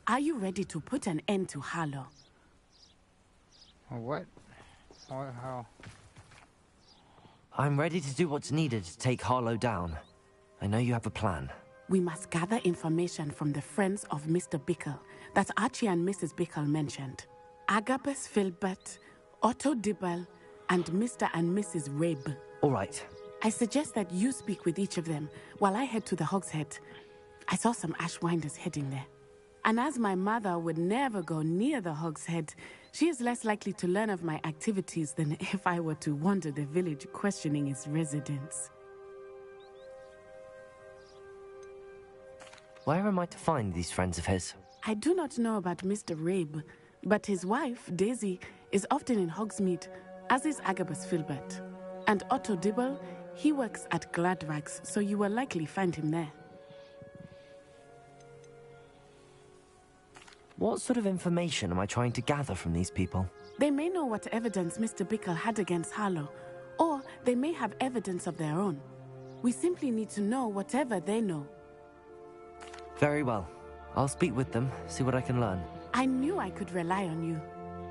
Are you ready to put an end to Harlow? What? How? I'm ready to do what's needed to take Harlow down. I know you have a plan. We must gather information from the friends of Mr. Bickle that Archie and Mrs. Bickle mentioned. Agabus Filbert, Otto Dibble, and Mr. and Mrs. Rabe. All right. I suggest that you speak with each of them while I head to the Hogshead. I saw some Ashwinders heading there. And as my mother would never go near the Hog's Head, she is less likely to learn of my activities than if I were to wander the village questioning its residents. Where am I to find these friends of his? I do not know about Mr. Rabe, but his wife, Daisy, is often in Hogsmeade, as is Agabus Filbert. And Otto Dibble, he works at Gladrags, so you will likely find him there. What sort of information am I trying to gather from these people? They may know what evidence Mr. Bickle had against Harlow, or they may have evidence of their own. We simply need to know whatever they know. Very well. I'll speak with them, see what I can learn. I knew I could rely on you.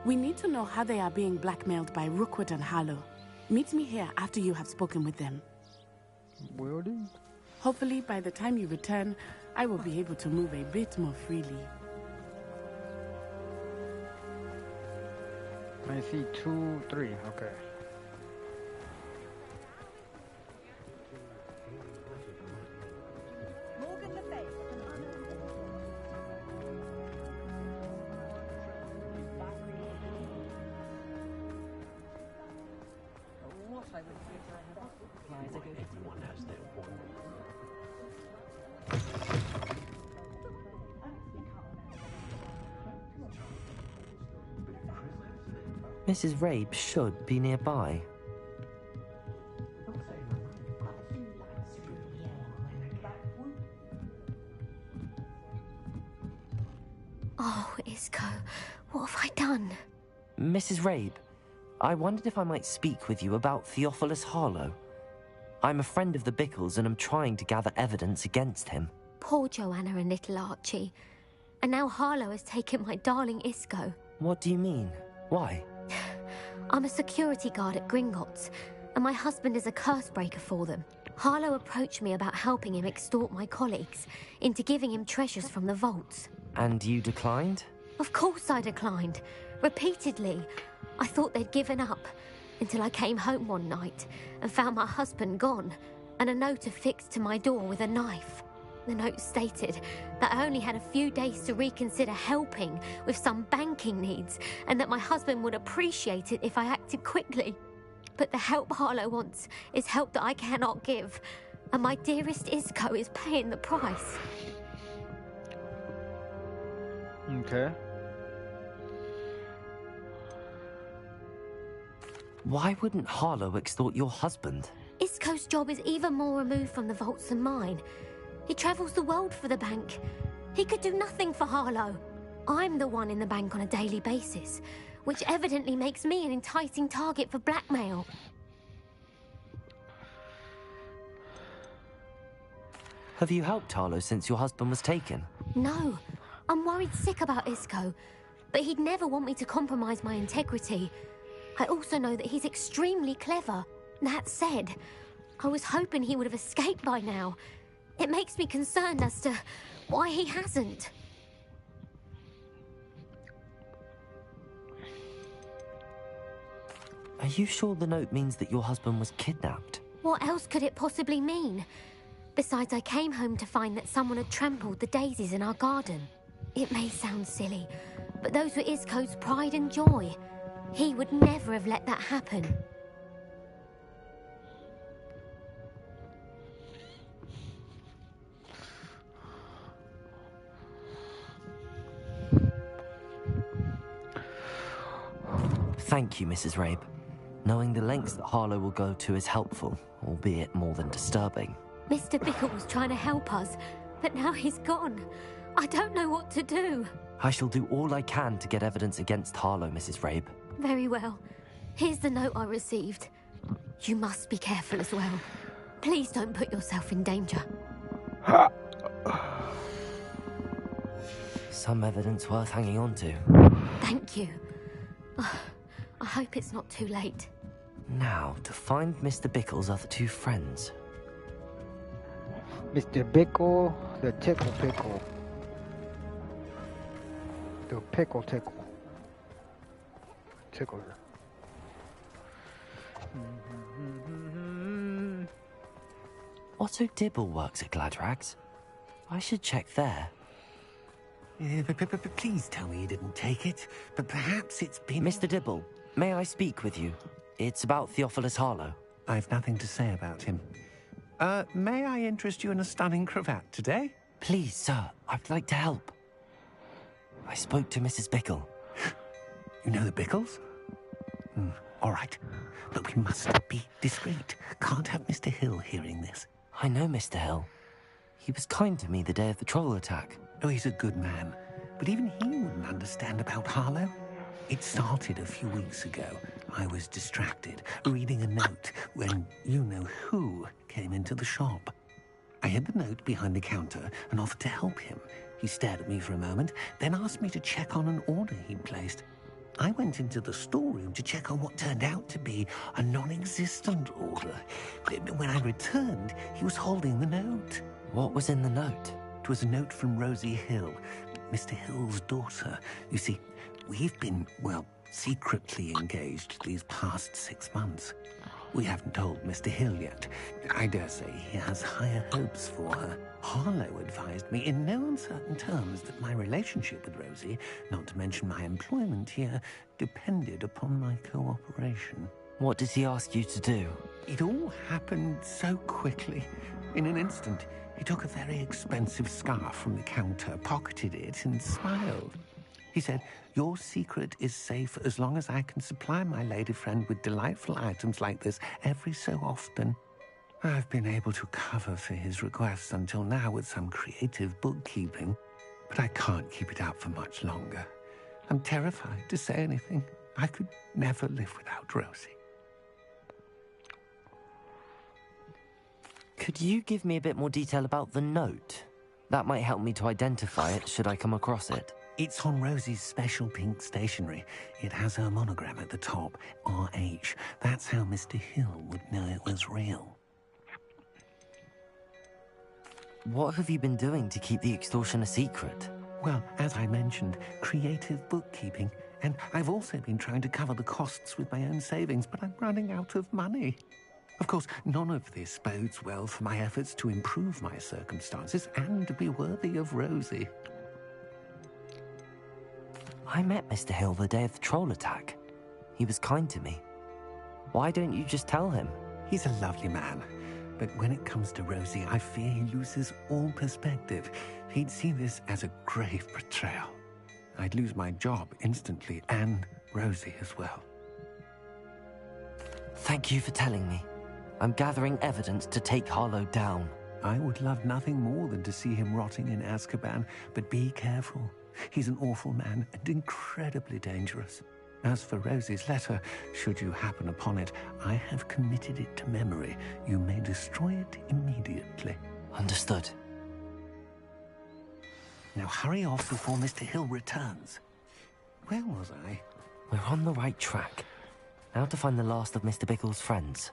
We need to know how they are being blackmailed by Rookwood and Harlow. Meet me here after you have spoken with them. Will do. Hopefully, by the time you return, I will be able to move a bit more freely. I see 2, 3. Okay. Mrs. Rabe should be nearby. Oh, Isco, what have I done? Mrs. Rabe, I wondered if I might speak with you about Theophilus Harlow. I'm a friend of the Bickles and am trying to gather evidence against him. Poor Joanna and little Archie. And now Harlow has taken my darling Isco. What do you mean? Why? I'm a security guard at Gringotts, and my husband is a curse breaker for them. Harlow approached me about helping him extort my colleagues into giving him treasures from the vaults. And you declined? Of course I declined. Repeatedly. I thought they'd given up, until I came home one night and found my husband gone, and a note affixed to my door with a knife. The note stated that I only had a few days to reconsider helping with some banking needs, and that my husband would appreciate it if I acted quickly. But the help Harlow wants is help that I cannot give, and my dearest Isco is paying the price. Okay. Why wouldn't Harlow extort your husband? Isco's job is even more removed from the vaults than mine. He travels the world for the bank. He could do nothing for Harlow. I'm the one in the bank on a daily basis, which evidently makes me an enticing target for blackmail. Have you helped Harlow since your husband was taken? No. I'm worried sick about Isco, but he'd never want me to compromise my integrity. I also know that he's extremely clever. That said, I was hoping he would have escaped by now. It makes me concerned as to why he hasn't. Are you sure the note means that your husband was kidnapped? What else could it possibly mean? Besides, I came home to find that someone had trampled the daisies in our garden. It may sound silly, but those were Isco's pride and joy. He would never have let that happen. Thank you, Mrs. Rabe. Knowing the lengths that Harlow will go to is helpful, albeit more than disturbing. Mr. Bickle was trying to help us, but now he's gone. I don't know what to do. I shall do all I can to get evidence against Harlow, Mrs. Rabe. Very well. Here's the note I received. You must be careful as well. Please don't put yourself in danger. Some evidence worth hanging on to. Thank you. I hope it's not too late. Now, to find Mr. Bickle's other two friends. Mr. Bickle, the Tickle Pickle. The Pickle Tickle. Tickler. Otto Dibble works at Gladrags. I should check there. Please tell me you didn't take it. But perhaps it's been... Mr. Dibble, may I speak with you? It's about Theophilus Harlow. I've nothing to say about him. May I interest you in a stunning cravat today? Please, sir, I'd like to help. I spoke to Mrs. Bickle. You know the Bickles? All right. But we must be discreet. Can't have Mr. Hill hearing this. I know Mr. Hill. He was kind to me the day of the troll attack. Oh, he's a good man. But even he wouldn't understand about Harlow. It started a few weeks ago. I was distracted, reading a note, when you-know-who came into the shop. I hid the note behind the counter and offered to help him. He stared at me for a moment, then asked me to check on an order he'd placed. I went into the storeroom to check on what turned out to be a non-existent order. When I returned, he was holding the note. What was in the note? It was a note from Rosie Hill, Mr. Hill's daughter. You see, we've been, well, secretly engaged these past 6 months. We haven't told Mr. Hill yet. I dare say he has higher hopes for her. Harlow advised me in no uncertain terms that my relationship with Rosie, not to mention my employment here, depended upon my cooperation. What did he ask you to do? It all happened so quickly. In an instant, he took a very expensive scarf from the counter, pocketed it, and smiled. He said, "Your secret is safe as long as I can supply my lady friend with delightful items like this every so often." I've been able to cover for his requests until now with some creative bookkeeping, but I can't keep it up for much longer. I'm terrified to say anything. I could never live without Rosie. Could you give me a bit more detail about the note? That might help me to identify it should I come across it. It's on Rosie's special pink stationery. It has her monogram at the top, RH. That's how Mr. Hill would know it was real. What have you been doing to keep the extortion a secret? Well, as I mentioned, creative bookkeeping. And I've also been trying to cover the costs with my own savings, but I'm running out of money. Of course, none of this bodes well for my efforts to improve my circumstances and to be worthy of Rosie. I met Mr. Hill the day of the troll attack. He was kind to me. Why don't you just tell him? He's a lovely man. But when it comes to Rosie, I fear he loses all perspective. He'd see this as a grave betrayal. I'd lose my job instantly, and Rosie as well. Thank you for telling me. I'm gathering evidence to take Harlow down. I would love nothing more than to see him rotting in Azkaban, but be careful. He's an awful man and incredibly dangerous. As for Rosie's letter, should you happen upon it, I have committed it to memory. You may destroy it immediately. Understood. Now hurry off before Mr. Hill returns. Where was I? We're on the right track. Now to find the last of Mr. Bickle's friends.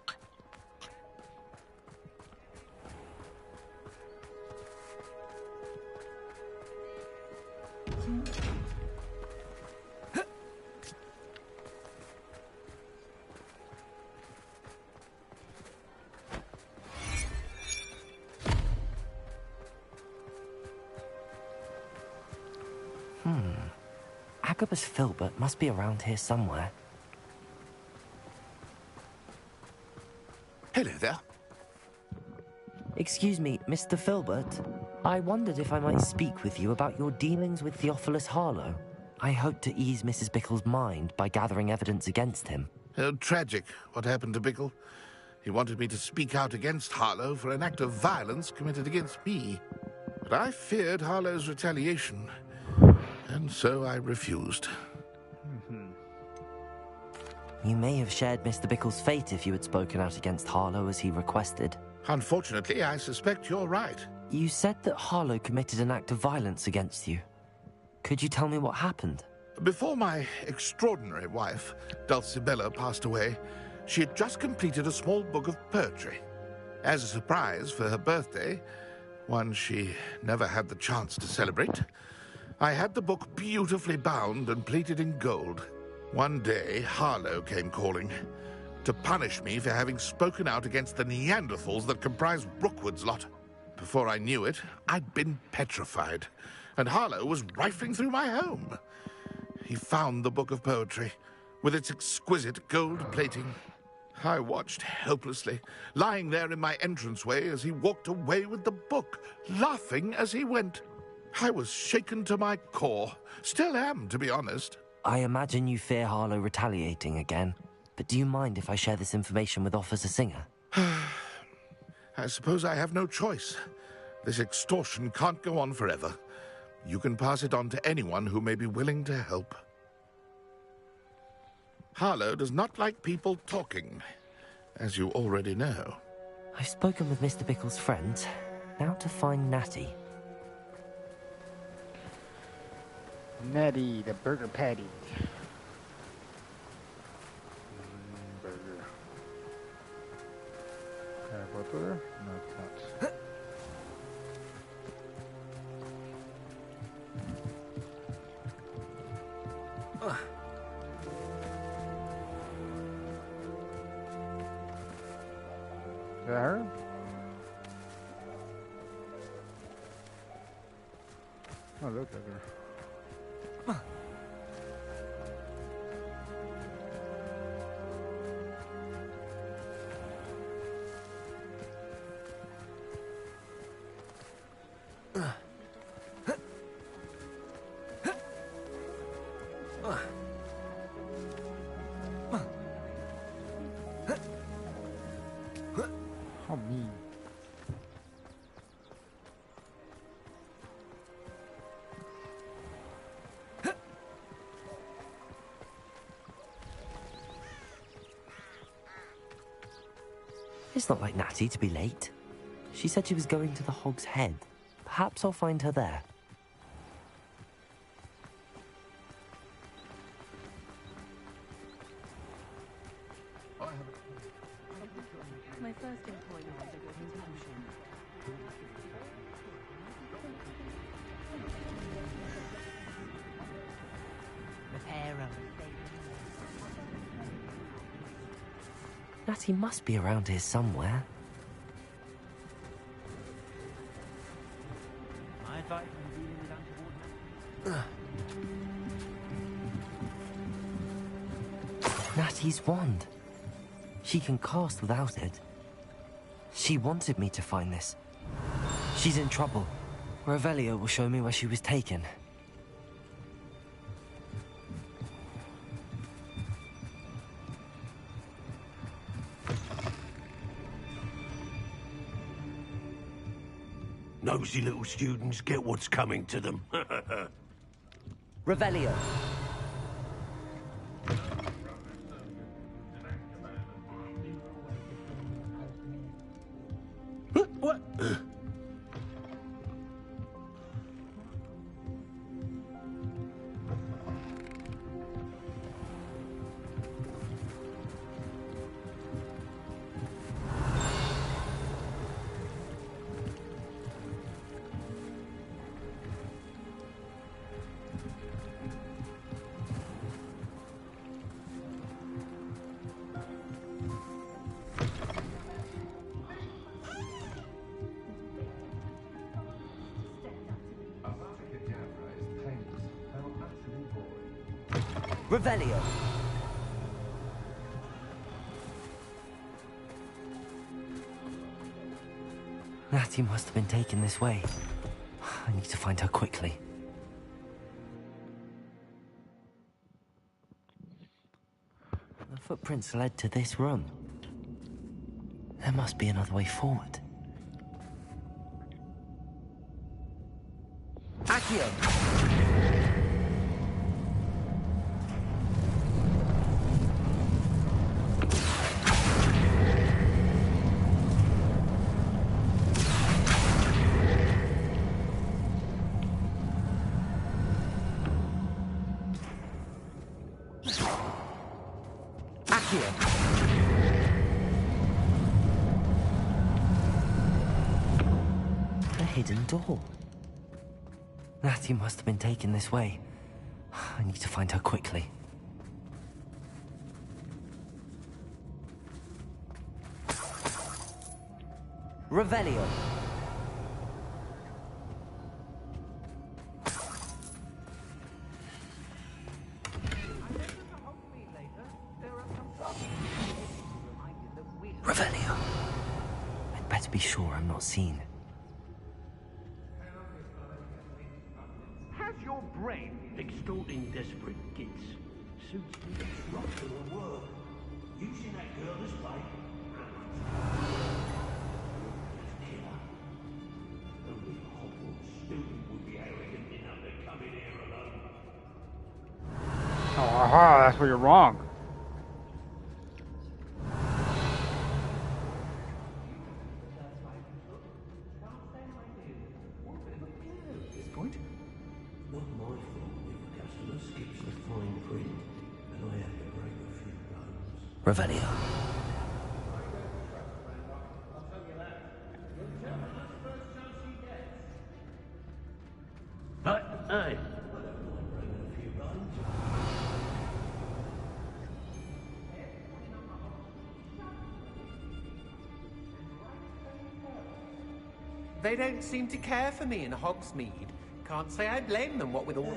Agabus Filbert must be around here somewhere. Hello there. Excuse me, Mr. Filbert. I wondered if I might speak with you about your dealings with Theophilus Harlow. I hope to ease Mrs. Bickle's mind by gathering evidence against him. Tragic, what happened to Bickle. He wanted me to speak out against Harlow for an act of violence committed against me. But I feared Harlow's retaliation, and so I refused. You may have shared Mr. Bickle's fate if you had spoken out against Harlow as he requested. Unfortunately, I suspect you're right. You said that Harlow committed an act of violence against you. Could you tell me what happened? Before my extraordinary wife, Dulcibella, passed away, she had just completed a small book of poetry. As a surprise for her birthday, one she never had the chance to celebrate, I had the book beautifully bound and plated in gold. One day, Harlow came calling to punish me for having spoken out against the Neanderthals that comprised Rookwood's lot. Before I knew it, I'd been petrified. and Harlow was rifling through my home. He found the book of poetry, with its exquisite gold plating. I watched helplessly, lying there in my entranceway as he walked away with the book, laughing as he went. I was shaken to my core. Still am, to be honest. I imagine you fear Harlow retaliating again. But do you mind if I share this information with Officer Singer? I suppose I have no choice. This extortion can't go on forever. You can pass it on to anyone who may be willing to help. Harlow does not like people talking, as you already know. I've spoken with Mr. Bickle's friends. Now to find Natty. Natty, the burger patty. Burger. Can I go through there? No, it's not. Is that her? Oh, look at her. How mean. It's not like Natty to be late. She said she was going to the Hog's Head. Perhaps I'll find her there. My first employer was a consumption. Repairer. Natty must be around here somewhere. My advice on dealing with untoward Natty's wand. She can cast without it. She wanted me to find this. She's in trouble. Revelio will show me where she was taken. Nosy little students get what's coming to them. Revelio. What? Revelio. Natty must have been taken this way. I need to find her quickly. The footprints led to this room. There must be another way forward. Accio! Hidden door. Natty must have been taken this way. I need to find her quickly. Revelio. How's your brain extorting desperate kids? Suits me as rock to the world. Using that girl as bait. Killer. Only a Hogwarts student would be arrogant enough to come in here alone. Oh, aha, that's where you're wrong. Not my fault if a customer skips the fine print and I have to break a few bones. Revelio. Hey! They don't seem to care for me in Hogsmeade. Can't say I blame them, what with all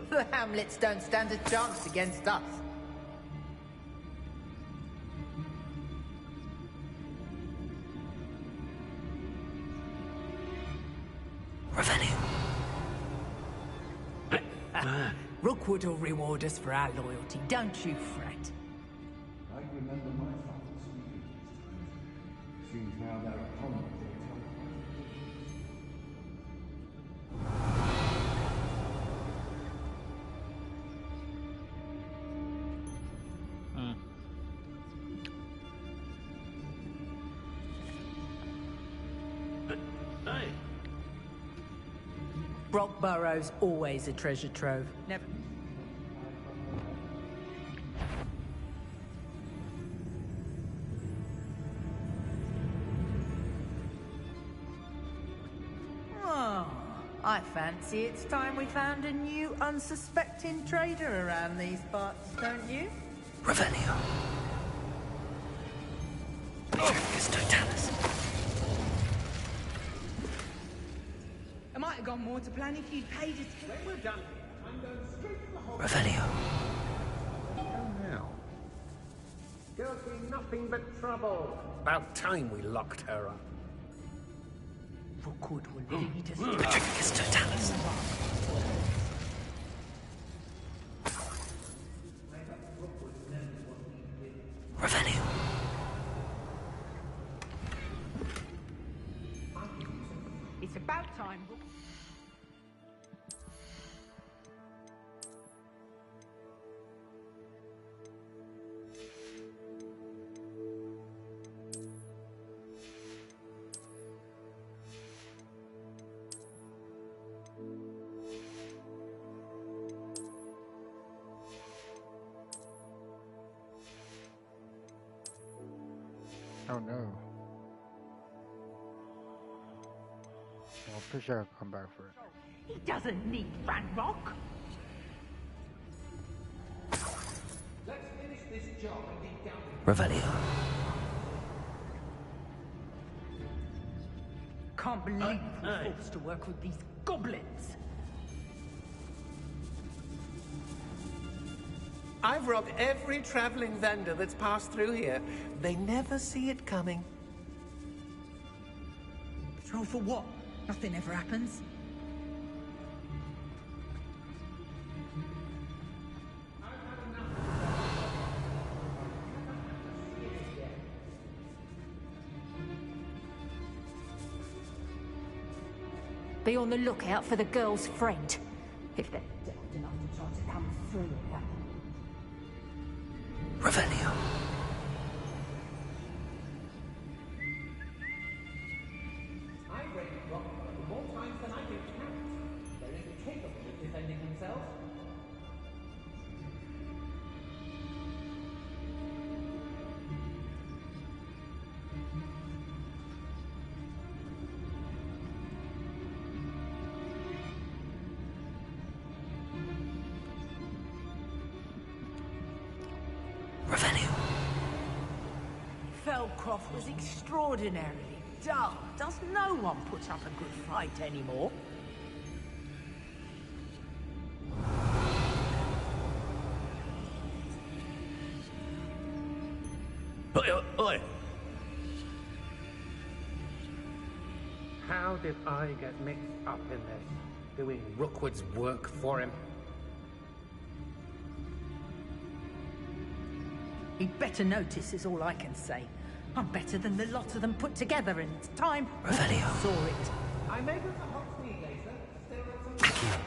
The Hamlets don't stand a chance against us. Revelio. Rookwood will reward us for our loyalty, don't you fret. I remember my father speaking these times. Seems now they're upon me. Hey! Brockborough's always a treasure trove. Never. Oh, I fancy it's time we found a new unsuspecting trader around these parts, don't you? Revelio. Victricus totalis. It might have gone more to plan if you'd paid us. When we're done here, I'm going straight to the hall. Revelio. Oh, now. Girls be nothing but trouble. About time we locked her up. Rookwood will lead us to Victricus totalis. Revelio. It's about time. Oh no. Well, I'm pretty sure I'll come back for it. He doesn't need Ranrock. Let's finish this job and get down. Revelio. Can't believe we're forced to work with these goblins. I've robbed every traveling vendor that's passed through here. They never see it coming. Patrol for what? Nothing ever happens. Be on the lookout for the girl's friend. If they're daft enough to try to come through here. Revelio. I've raided Rockford more times than I can count. They're incapable of defending themselves. Revelio. Feldcroft was extraordinarily dull. Does no one put up a good fight anymore? Oi! How did I get mixed up in this? Doing Rookwood's work for him. He'd better notice is all I can say. I'm better than the lot of them put together, and it's time Revelio. I saw it. I'm able to Hogsmeade later. Accio.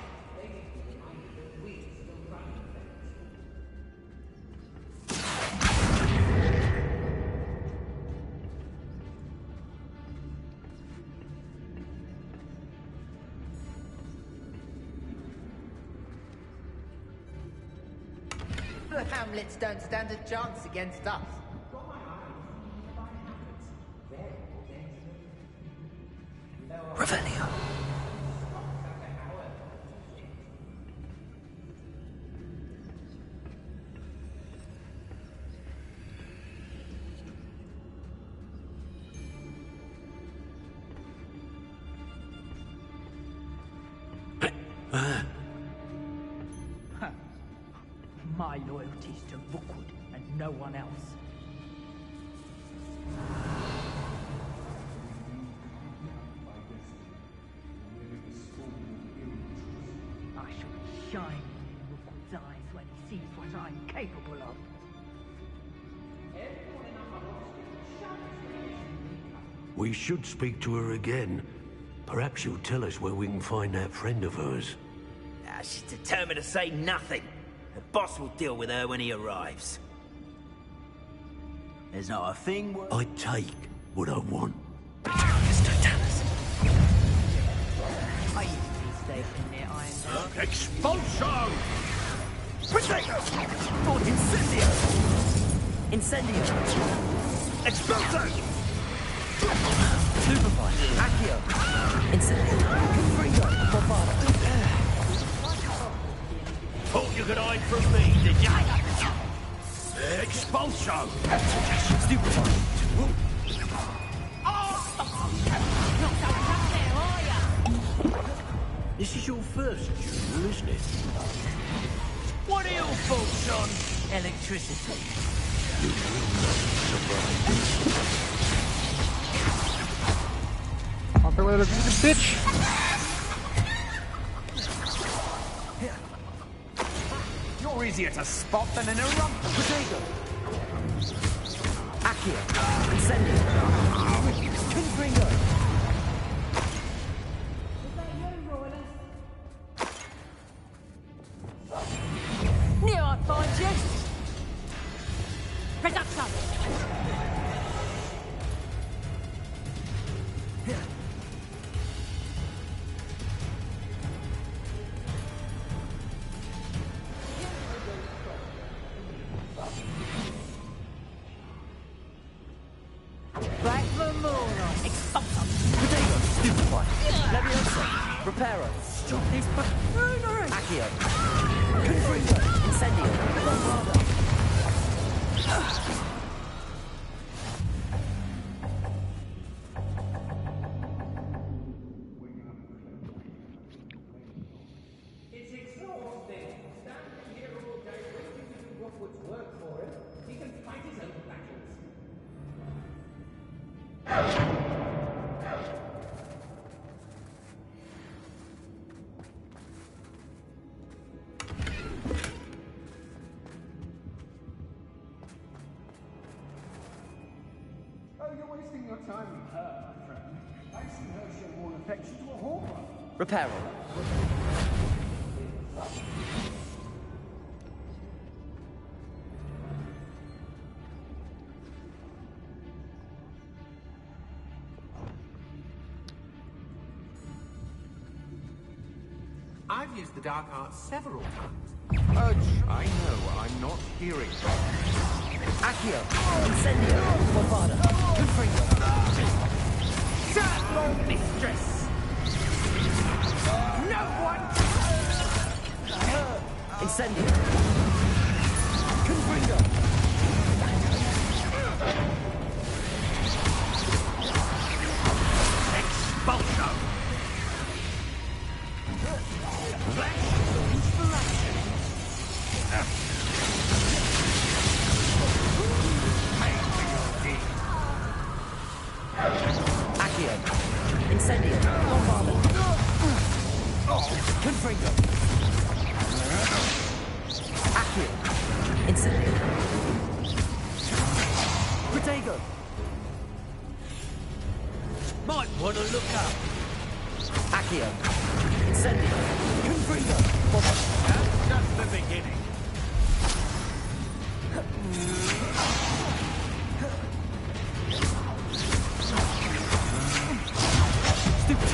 The Hamlets don't stand a chance against us. Revelio. My loyalty's to Rookwood and no one else. I shall be shining in Rookwood's eyes when he sees what I'm capable of. We should speak to her again. Perhaps she'll tell us where we can find that friend of hers. She's determined to say nothing. The boss will deal with her when he arrives. There's not a thing... I take what I want. I used to be stationed near Iron. Expulso! Potato! Oh, Incendio! Incendio! Expulso! Stupefy! Accio! Incendio! Confringo! Bombada! Thought you could hide from me, did ya? Expulso! Stupefy! This is your first duel, isn't it? What are your thoughts on electricity? You will not survive. I'll throw it at the bitch! You're easier to spot than an eruptor. Potato! Accio! Incendio! Confringo! Knew I'd find you! Reduction! Back for more! Expulsum! Potato! Stupefy! Leviosa! Reparo! Stop this buffoonery! Accio! Confringo! Incendio! Bombada! It's exhausting. Standing here all day waiting to do Rookwood's work for him. He can fight his own battles. Oh, you're wasting your time with her, my friend. I've seen her show more affection to a hawker. Reparo! I've used the dark arts several times. Urge, I know, I'm not hearing. Accio! Incendio! Bombada! Confringo! Sad long mistress! No one! Incendio! Confringo! Expulso! Accio! Incendio! Bombada! Confringo. Accio. Incendio. Protego. Might want to look up. Accio. Incendio. Confringo. That's just the beginning. Stupid.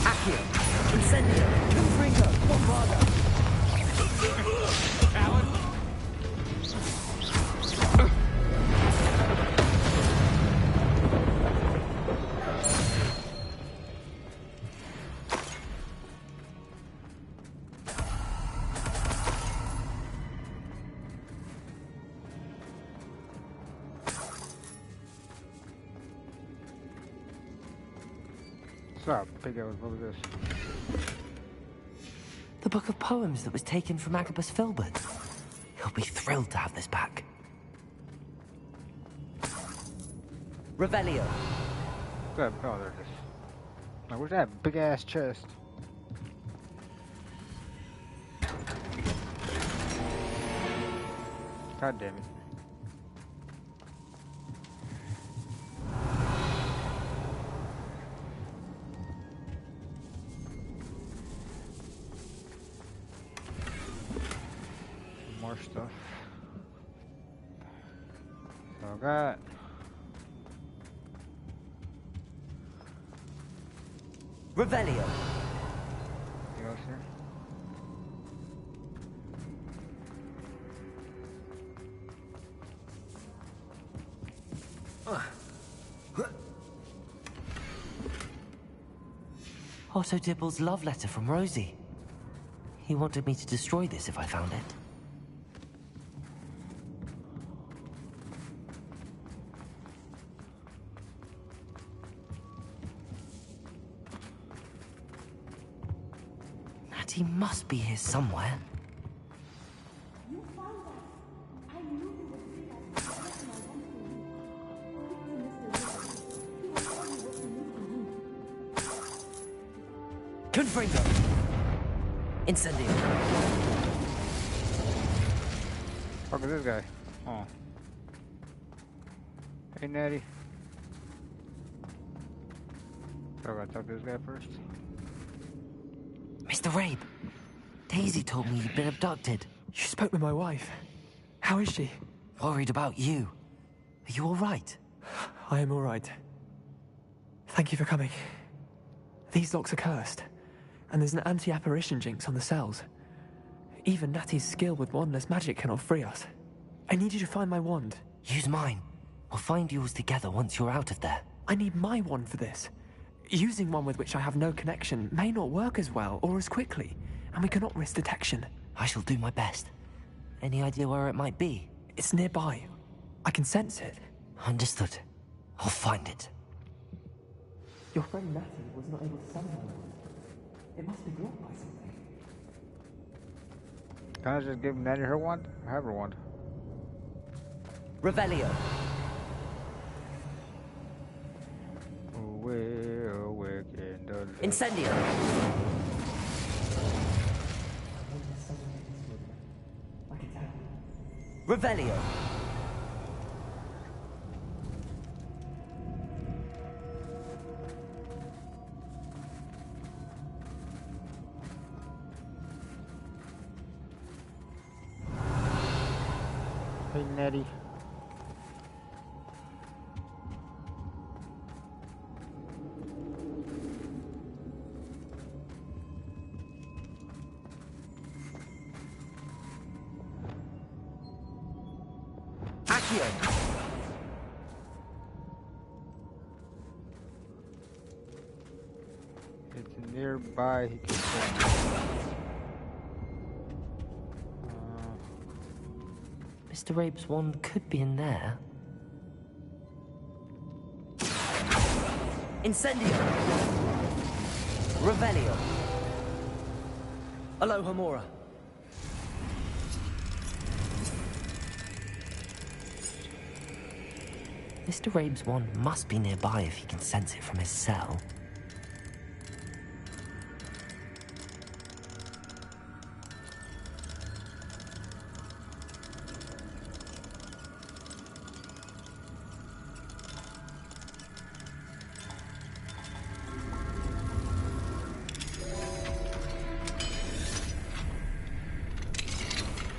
Accio. Incendio. Confringo. Bombarda. Coward. What's up, big ass? What is this? The book of poems that was taken from Agabus Filbert. He'll be thrilled to have this back. Revelio. What's that? Oh, there it is. Now, where's that big ass chest? God damn it. More stuff. So I got Revelio. anything else here? Otto Dibble's love letter from Rosie. He wanted me to destroy this if I found it. Natty must be here somewhere. Confringo. Incendio. Fuck is this guy? Oh. Hey, Natty. So I gotta talk to this guy first. Mr. Rabe, Daisy told me you'd been abducted. You spoke with my wife. How is she? Worried about you. Are you all right? I am all right. Thank you for coming. These locks are cursed, and there's an anti-apparition jinx on the cells. Even Natty's skill with wandless magic cannot free us. I need you to find my wand. Use mine. We'll find yours together once you're out of there. I need my wand for this. Using one with which I have no connection may not work as well or as quickly, and we cannot risk detection. I shall do my best. Any idea where it might be? It's nearby. I can sense it. Understood. I'll find it. Your friend Natty was not able to summon my wand. It must be blocked by something. Can I just give Natty her wand? I have her wand. Revelio. Incendio. Revelio. Hey, Natty. Accio. It's nearby. He can Mr. Rabe's wand could be in there. Incendio. Revelio. Alohomora. Mr. Rabe's wand must be nearby if he can sense it from his cell.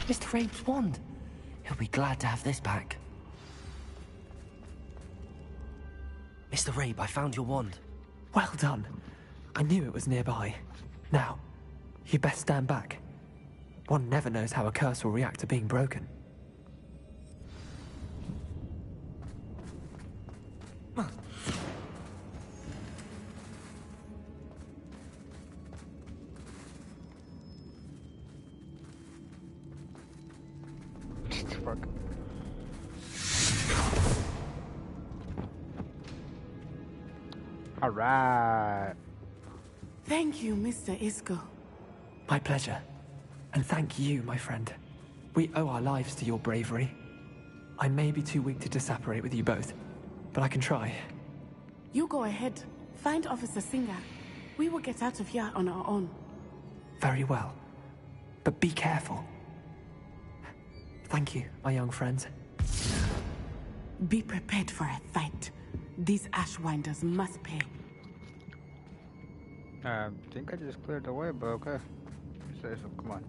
Mr. Rabe's wand. He'll be glad to have this back. Mr. Rabe, I found your wand. Well done. I knew it was nearby. Now, you best stand back. One never knows how a curse will react to being broken. All right. Thank you, Mr. Isco. My pleasure. And thank you, my friend. We owe our lives to your bravery. I may be too weak to disapparate with you both, but I can try. You go ahead. Find Officer Singer. We will get out of here on our own. Very well. But be careful. Think you, my young friends. Be prepared for a fight. These Ashwinders must pay. I think I just cleared the way, but okay. Say so, come on.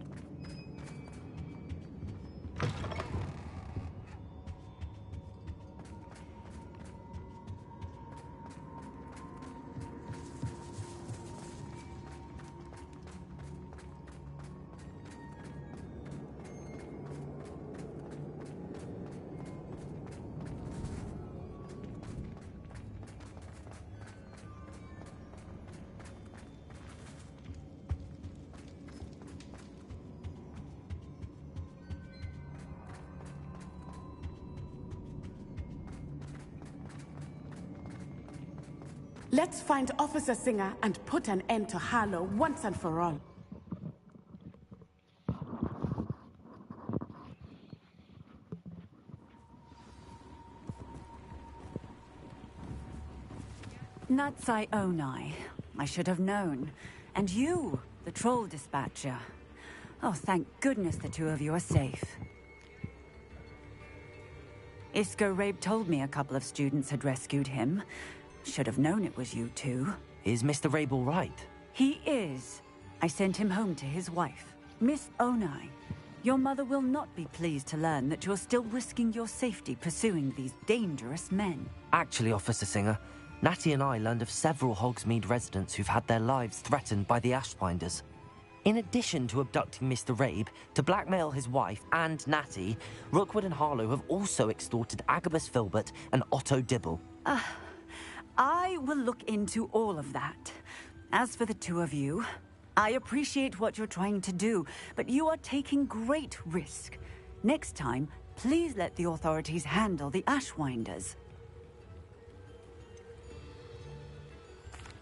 Let's find Officer Singer and put an end to Harlow once and for all. Natsai Onai. I should have known. And you, the troll dispatcher. Oh, thank goodness the two of you are safe. Isco Rabe told me a couple of students had rescued him. Should have known it was you two. Is Mr. Rabe all right? He is. I sent him home to his wife. Miss Onai, your mother will not be pleased to learn that you're still risking your safety pursuing these dangerous men. Actually, Officer Singer, Natty and I learned of several Hogsmeade residents who've had their lives threatened by the Ashwinders. In addition to abducting Mr. Rabe, to blackmail his wife and Natty, Rookwood and Harlow have also extorted Agabus Filbert and Otto Dibble. I will look into all of that. As for the two of you, I appreciate what you're trying to do, but you are taking great risk. Next time, please let the authorities handle the Ashwinders.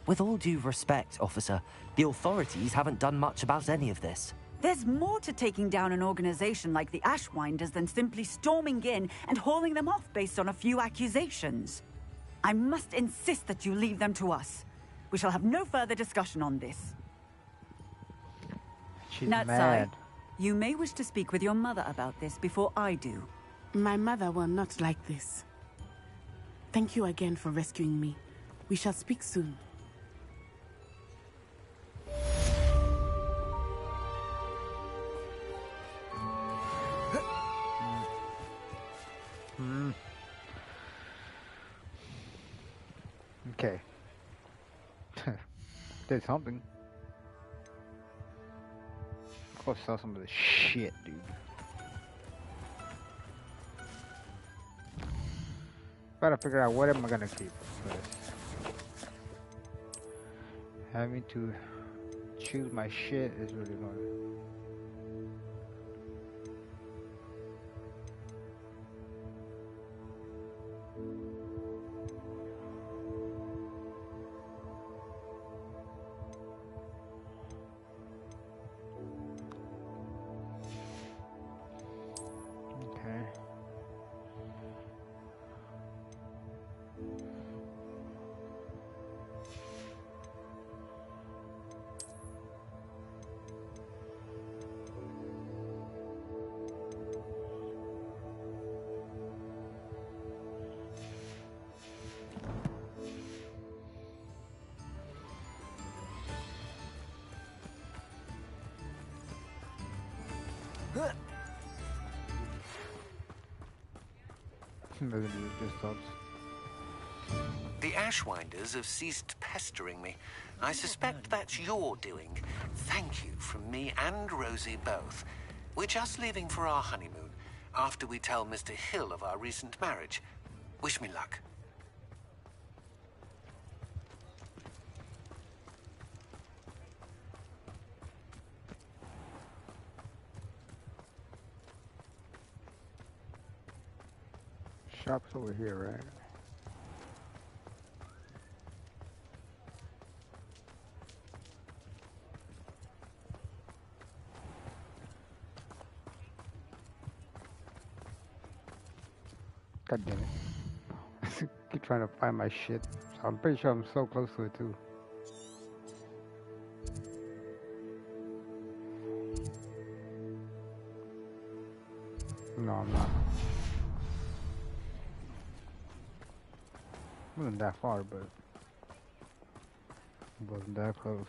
With all due respect, officer, the authorities haven't done much about any of this. There's more to taking down an organization like the Ashwinders than simply storming in and hauling them off based on a few accusations. I must insist that you leave them to us. We shall have no further discussion on this. She's Natsai, mad. you may wish to speak with your mother about this before I do. My mother will not like this. Thank you again for rescuing me. We shall speak soon. Okay. Did something. Go sell some of this shit, dude. Gotta figure out what am I gonna keep first. Having to choose my shit is really annoying. The Ashwinders have ceased pestering me. I suspect that's your doing. Thank you from me and Rosie both. We're just leaving for our honeymoon after we tell Mr. Hill of our recent marriage. Wish me luck. Shop's over here, right? God damn it. Keep trying to find my shit. So I'm pretty sure I'm so close to it too. No, I'm not. It wasn't that far, but it wasn't that close.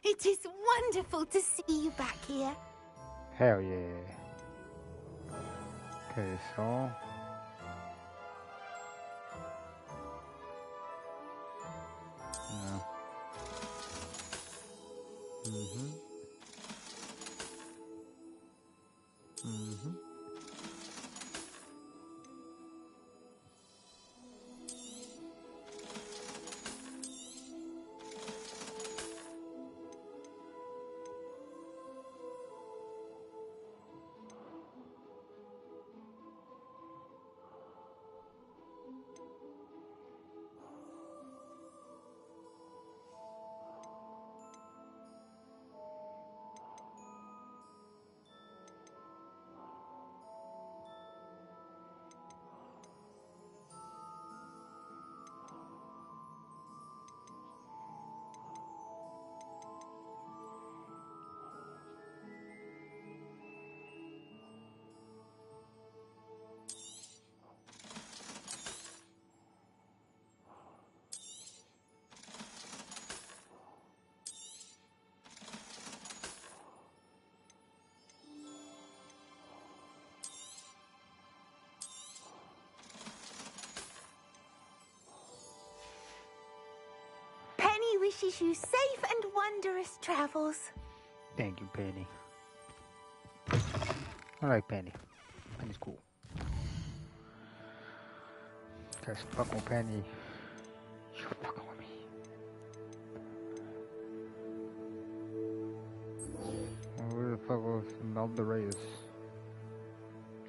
It is wonderful to see you back here. Hell yeah. Okay, so yeah. Penny wishes you safe and wondrous travels. Thank you, Penny. I like Penny. Penny's cool. Cause fuck on Penny. You fucking with me. Where the fuck was Melda Reyes?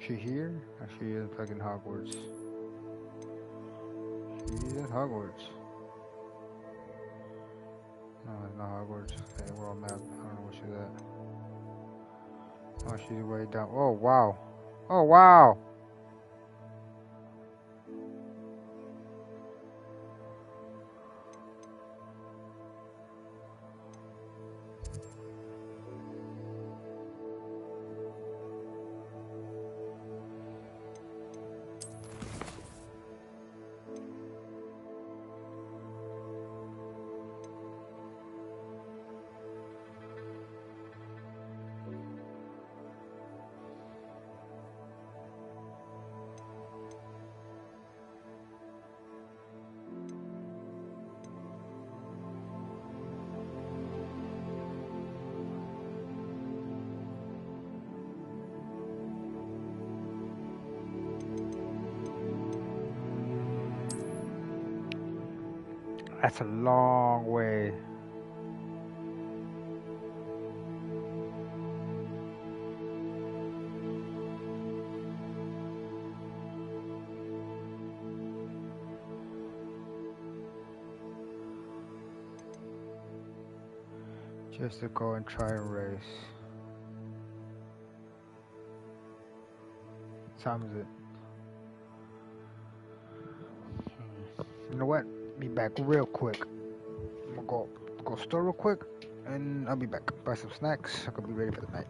She here? Or she in fucking Hogwarts? She's in Hogwarts. No, it's not Hogwarts. Okay, world map. I don't know where she's at. Oh, she's way down. Oh, wow. Oh, wow. That's a long way. Just to go and try and race. What time is it? You know what? Be back real quick. I'm gonna go store real quick, and I'll be back. Buy some snacks. I could be ready for the night.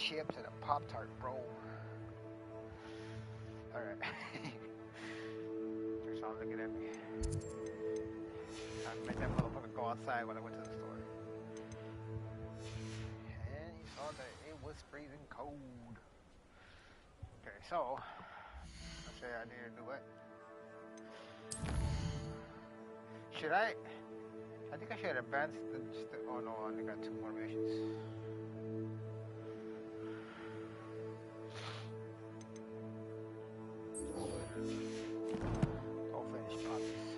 chips and a Pop-Tart, bro. Alright. They're all looking at me. I made that motherfucker go outside when I went to the store. And he saw that it was freezing cold. Okay, so let's say I need to do it. Should I think I should advance the oh no, I only got 2 more missions. Go finish Poppies.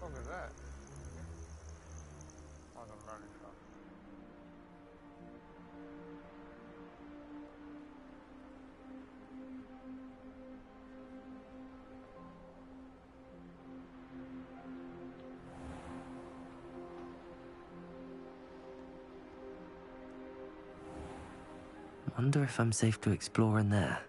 What is that? Oh, the learning shop. Wonder if I'm safe to explore in there.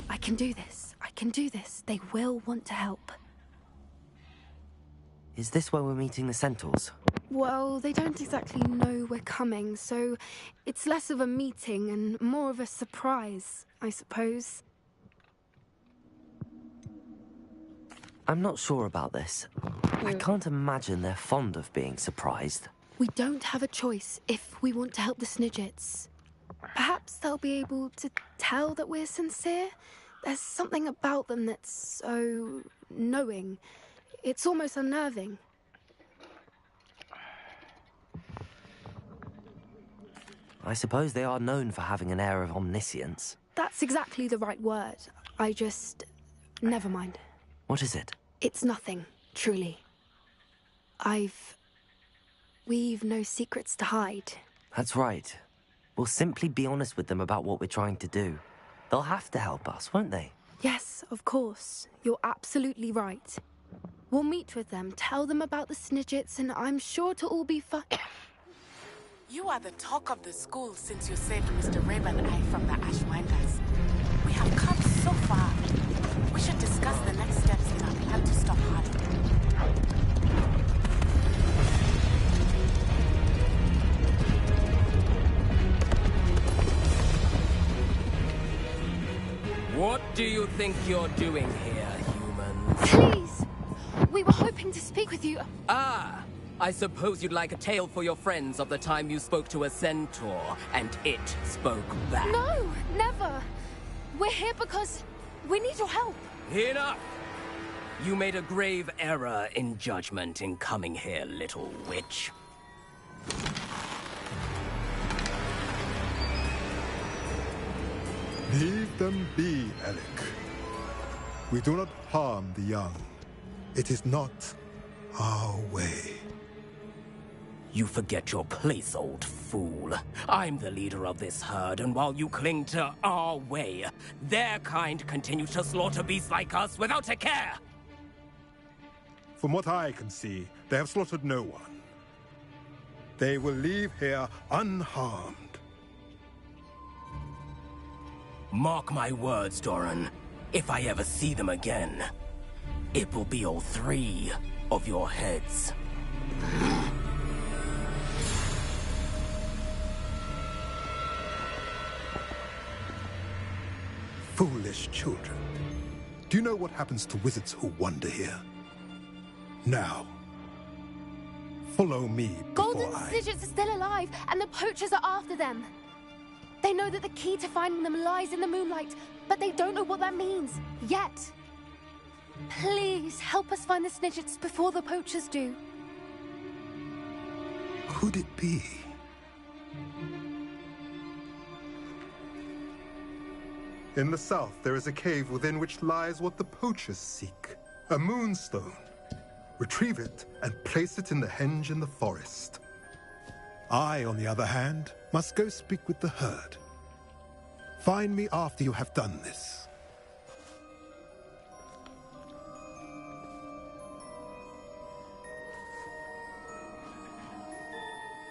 I can do this. I can do this. They will want to help. Is this where we're meeting the Centaurs? Well, they don't exactly know we're coming, so it's less of a meeting and more of a surprise, I suppose. I'm not sure about this. I can't imagine they're fond of being surprised. We don't have a choice if we want to help the Snidgets. Perhaps they'll be able to tell that we're sincere. There's something about them that's so knowing. It's almost unnerving. I suppose they are known for having an air of omniscience. That's exactly the right word. I just... never mind. What is it? It's nothing, truly. We've no secrets to hide. That's right. We'll simply be honest with them about what we're trying to do. They'll have to help us, won't they? Yes, of course. You're absolutely right. We'll meet with them, tell them about the Snidgets, and I'm sure to all be fine. You are the talk of the school since you saved Mr. Rabe and I from the Ashwinders. We have come so far. We should discuss the next steps in our plan to stop Hardy. What do you think you're doing here, humans? Please! We were hoping to speak with you. Ah! I suppose you'd like a tale for your friends of the time you spoke to a centaur, and it spoke back. No, never. We're here because we need your help. Enough! You made a grave error in judgment in coming here, little witch. Leave them be, ILLiC. We do not harm the young. It is not our way. You forget your place, old fool. I'm the leader of this herd, and while you cling to our way, their kind continue to slaughter beasts like us without a care! From what I can see, they have slaughtered no one. They will leave here unharmed. Mark my words, Doran. If I ever see them again, it will be all 3 of your heads. Foolish children. Do you know what happens to wizards who wander here? Now, follow me Golden before Snidgets are still alive, and the poachers are after them. They know that the key to finding them lies in the moonlight, but they don't know what that means, yet. Please, help us find the Snidgets before the poachers do. Could it be? In the south, there is a cave within which lies what the poachers seek. A moonstone. Retrieve it and place it in the henge in the forest. I, on the other hand, must go speak with the herd. Find me after you have done this.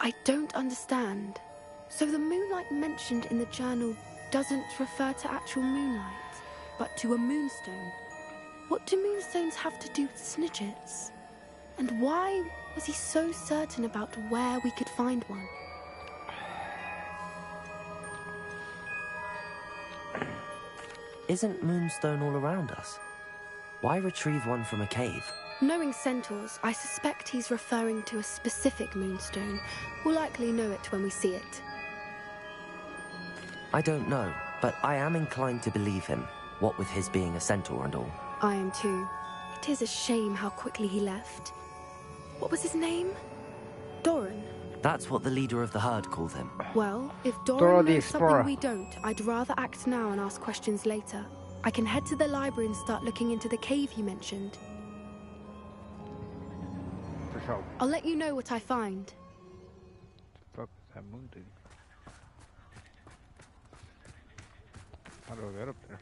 I don't understand. So the moonlight mentioned in the journal doesn't refer to actual moonlight, but to a moonstone. What do moonstones have to do with Snidgets? And why was he so certain about where we could find one? Isn't Moonstone all around us? Why retrieve one from a cave? Knowing centaurs, I suspect he's referring to a specific moonstone. We'll likely know it when we see it. I don't know, but I am inclined to believe him, what with his being a centaur and all. I am too. It is a shame how quickly he left. What was his name? Doran. That's what the leader of the herd called him. Well, if Dora Doran the knows Explorer. something we don't, I'd rather act now and ask questions later. I can head to the library and start looking into the cave you mentioned. For sure. I'll let you know what I find. Fuck is that moon thing? How do I get up there?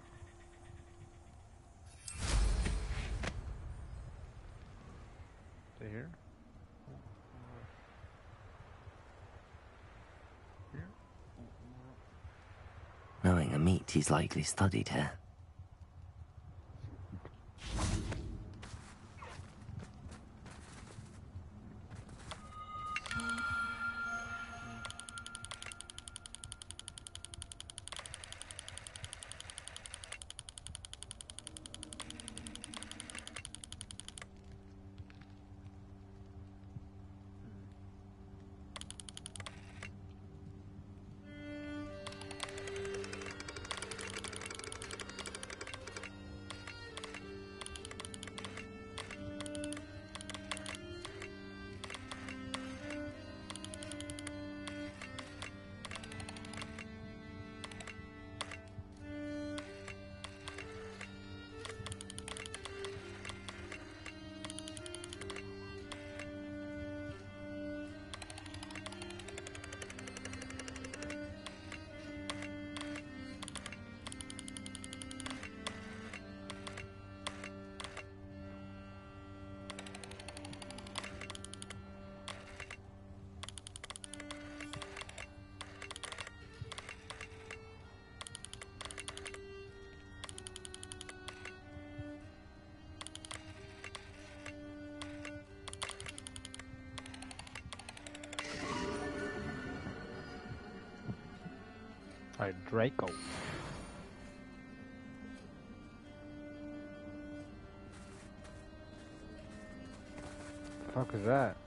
Is it here? Knowing a meat he's likely studied here. Alright, Draco. The fuck is that?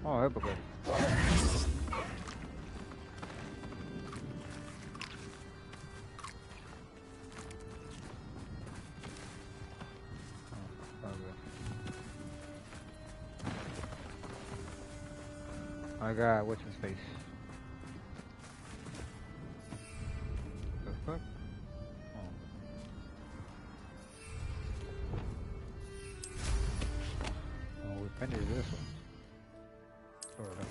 Oh, hypocrite. I got what's his face. fuck? Oh, we finished this one. Sort of.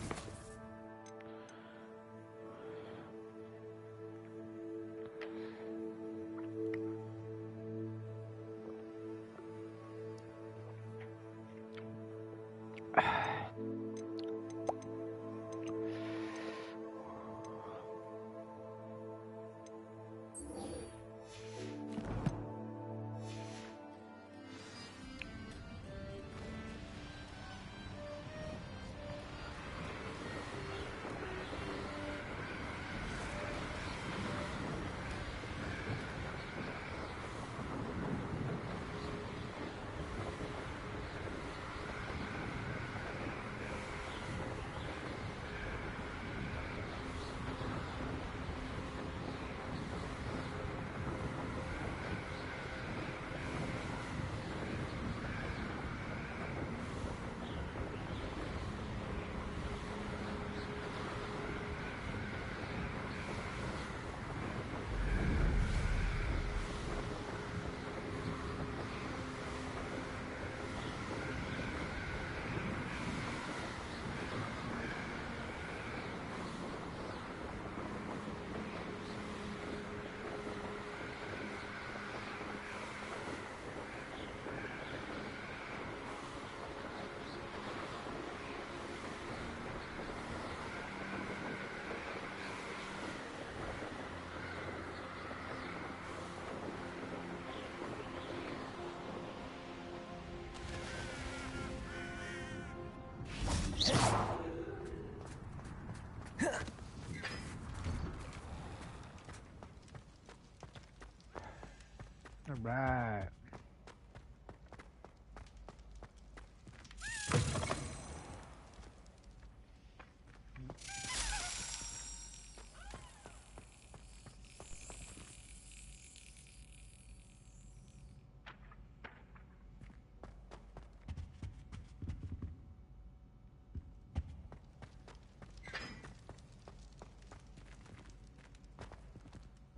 Alright.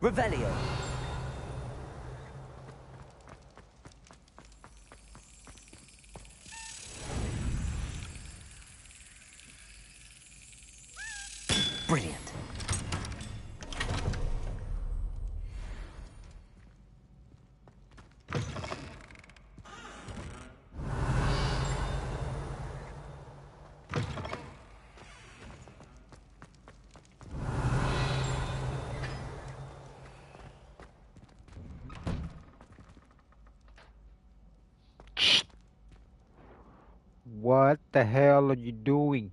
Revelio. Brilliant. What the hell are you doing?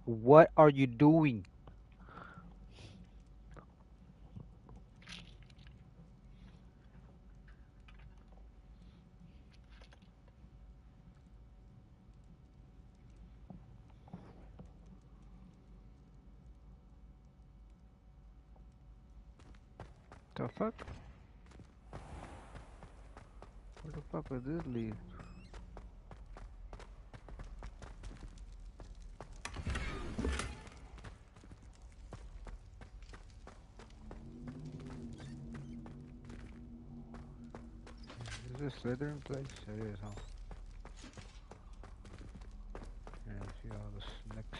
What are you doing? The fuck? Where the fuck was this lead? Is this Slytherin place? It is, huh? Yeah, see all the snakes.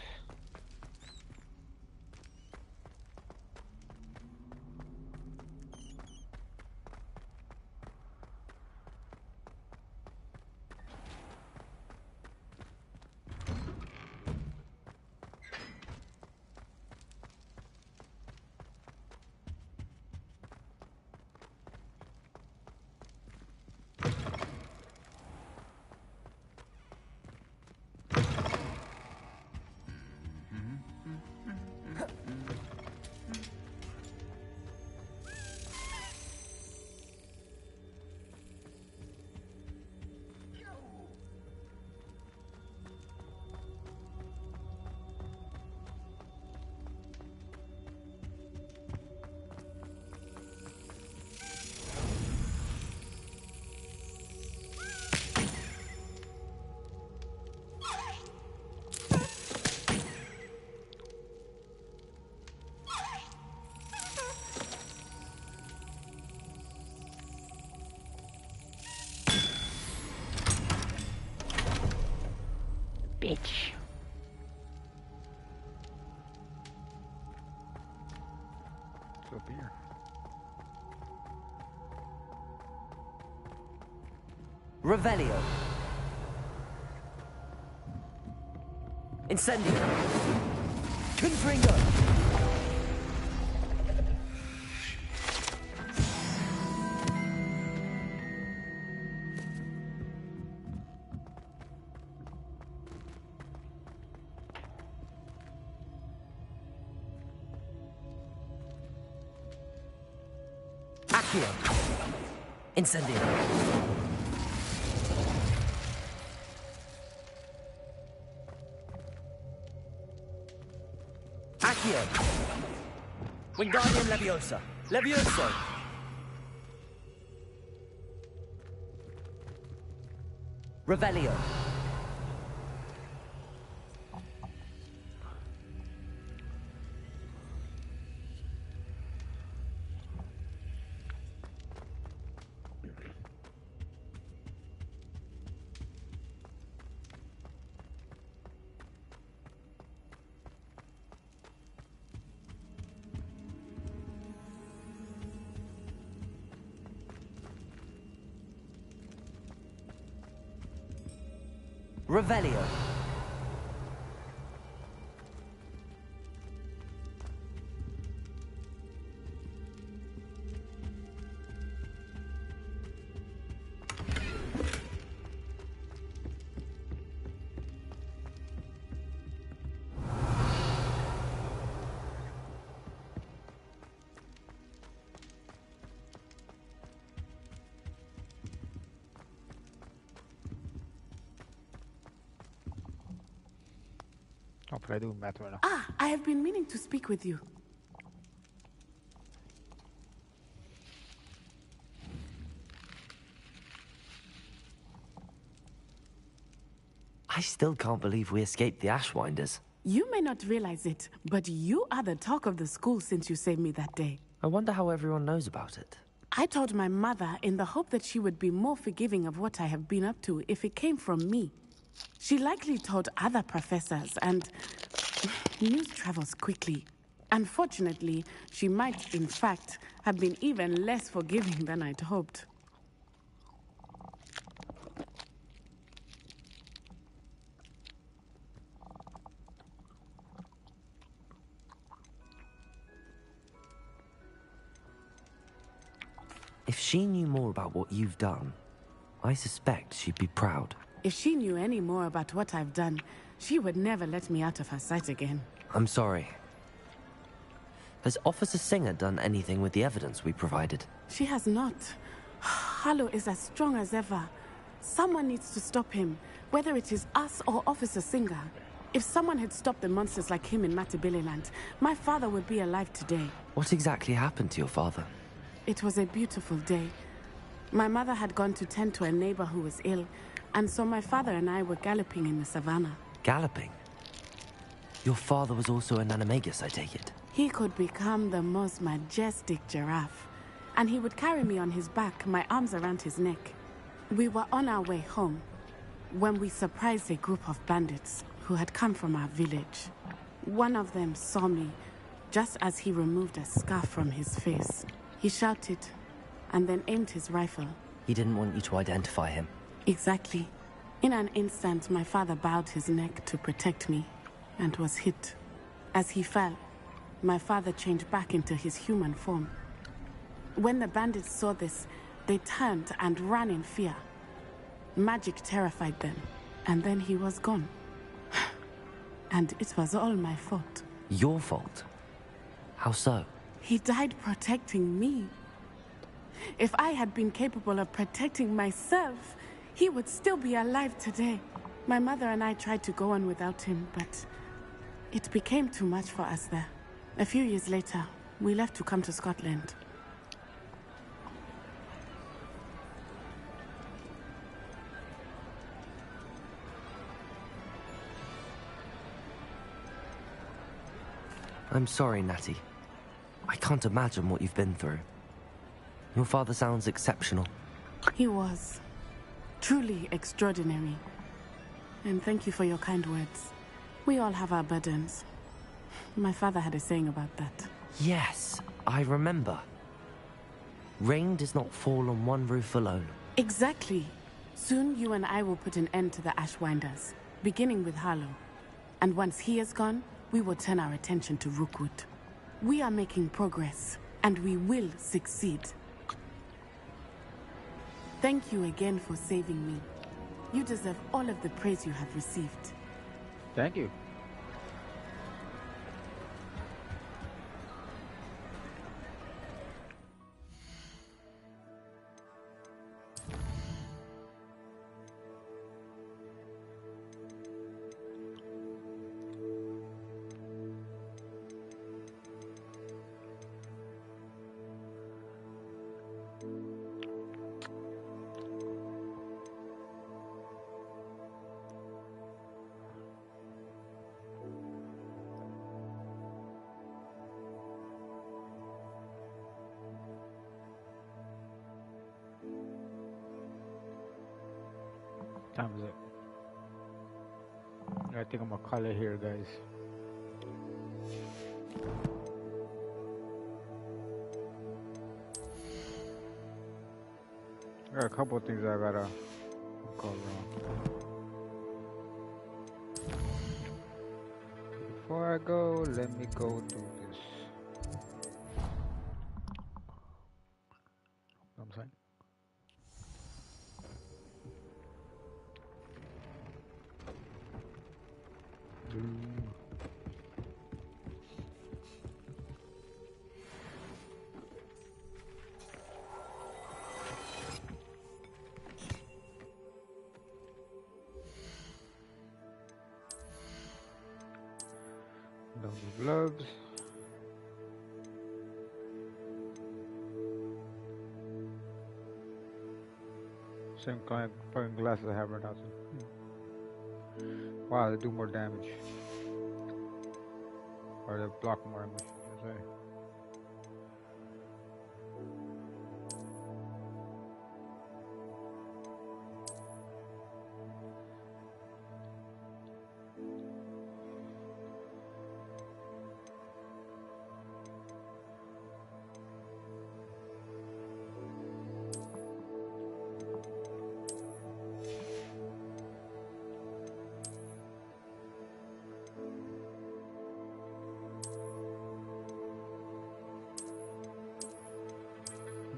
What's up here? Revelio. Incendio. Confringo. Accio. Incendio. Accio. Wingardium Leviosa. Levioso. Revelio. Revelio. Oh, but I do math right now. Ah, I have been meaning to speak with you. I still can't believe we escaped the Ashwinders. You may not realize it, but you are the talk of the school since you saved me that day. I wonder how everyone knows about it. I told my mother in the hope that she would be more forgiving of what I have been up to if it came from me. She likely told other professors, and news travels quickly. Unfortunately, she might, in fact, have been even less forgiving than I'd hoped. If she knew more about what you've done, I suspect she'd be proud. If she knew any more about what I've done, she would never let me out of her sight again. I'm sorry. Has Officer Singer done anything with the evidence we provided? She has not. Harlow is as strong as ever. Someone needs to stop him, whether it is us or Officer Singer. If someone had stopped the monsters like him in Matabeleland, my father would be alive today. What exactly happened to your father? It was a beautiful day. My mother had gone to tend to a neighbor who was ill, and so my father and I were galloping in the savannah. Galloping? Your father was also an animagus, I take it? He could become the most majestic giraffe, and he would carry me on his back, my arms around his neck. We were on our way home when we surprised a group of bandits who had come from our village. One of them saw me just as he removed a scarf from his face. He shouted and then aimed his rifle. He didn't want you to identify him. Exactly. In an instant, my father bowed his neck to protect me and was hit. As he fell, my father changed back into his human form. When the bandits saw this, they turned and ran in fear. Magic terrified them, and then he was gone. And it was all my fault. Your fault? How so? He died protecting me. If I had been capable of protecting myself, he would still be alive today. My mother and I tried to go on without him, but it became too much for us there. A few years later, we left to come to Scotland. I'm sorry, Natty. I can't imagine what you've been through. Your father sounds exceptional. He was. Truly extraordinary. And thank you for your kind words. We all have our burdens. My father had a saying about that. Yes, I remember. Rain does not fall on one roof alone. Exactly. Soon you and I will put an end to the Ashwinders, beginning with Harlow. And once he is gone, we will turn our attention to Rookwood. We are making progress, and we will succeed. Thank you again for saving me. You deserve all of the praise you have received. Thank you. Time is up. I think I'm gonna call it here, guys. I got a couple of things I gotta call around. Before I go, let me go do this. Know what I'm saying? Double gloves. Same kind of fucking glasses I have right now. Wow, they do more damage. Or they block more damage, I should say.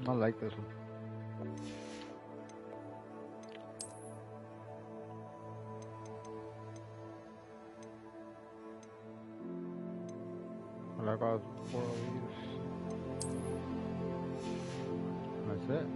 I like this one. I like all 4 of these. That's it.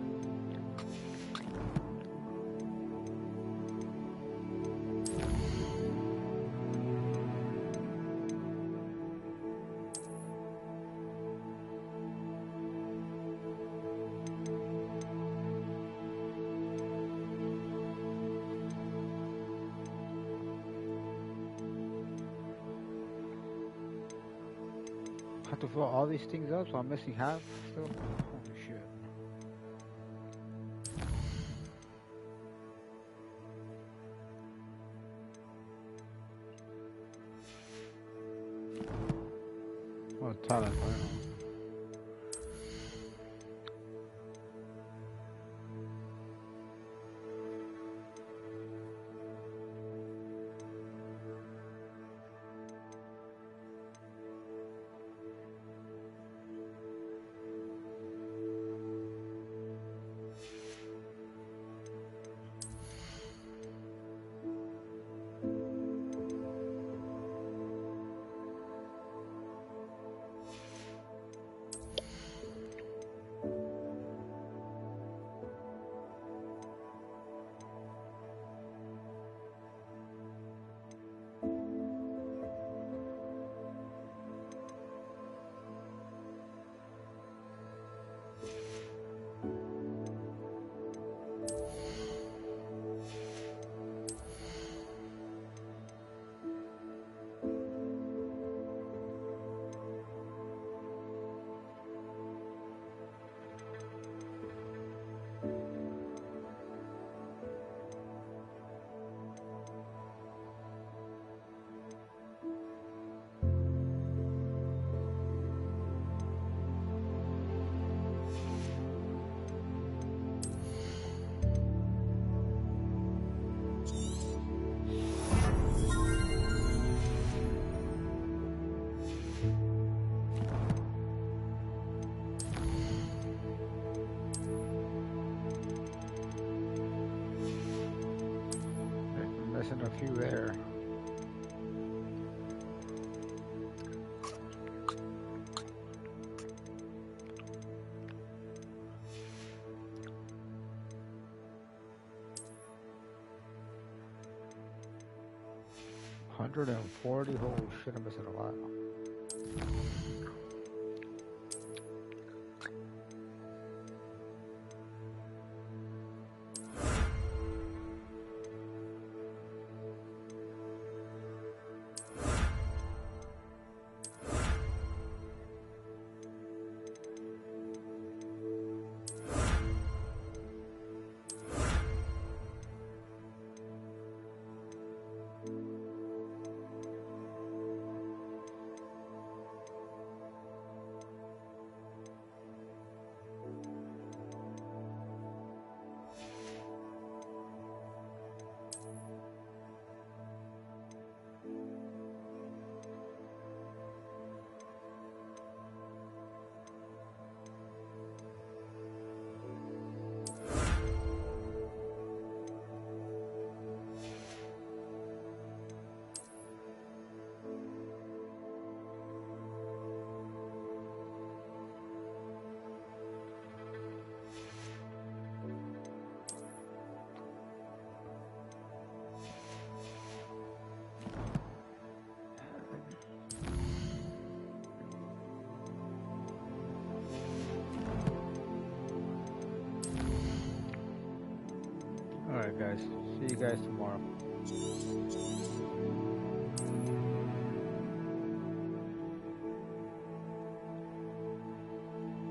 Have to fill all these things up, so I'm missing half still. Holy shit. Oh, talent, I don't know. few there. $140. Holy shit, I'm missing a lot. Alright guys, see you guys tomorrow.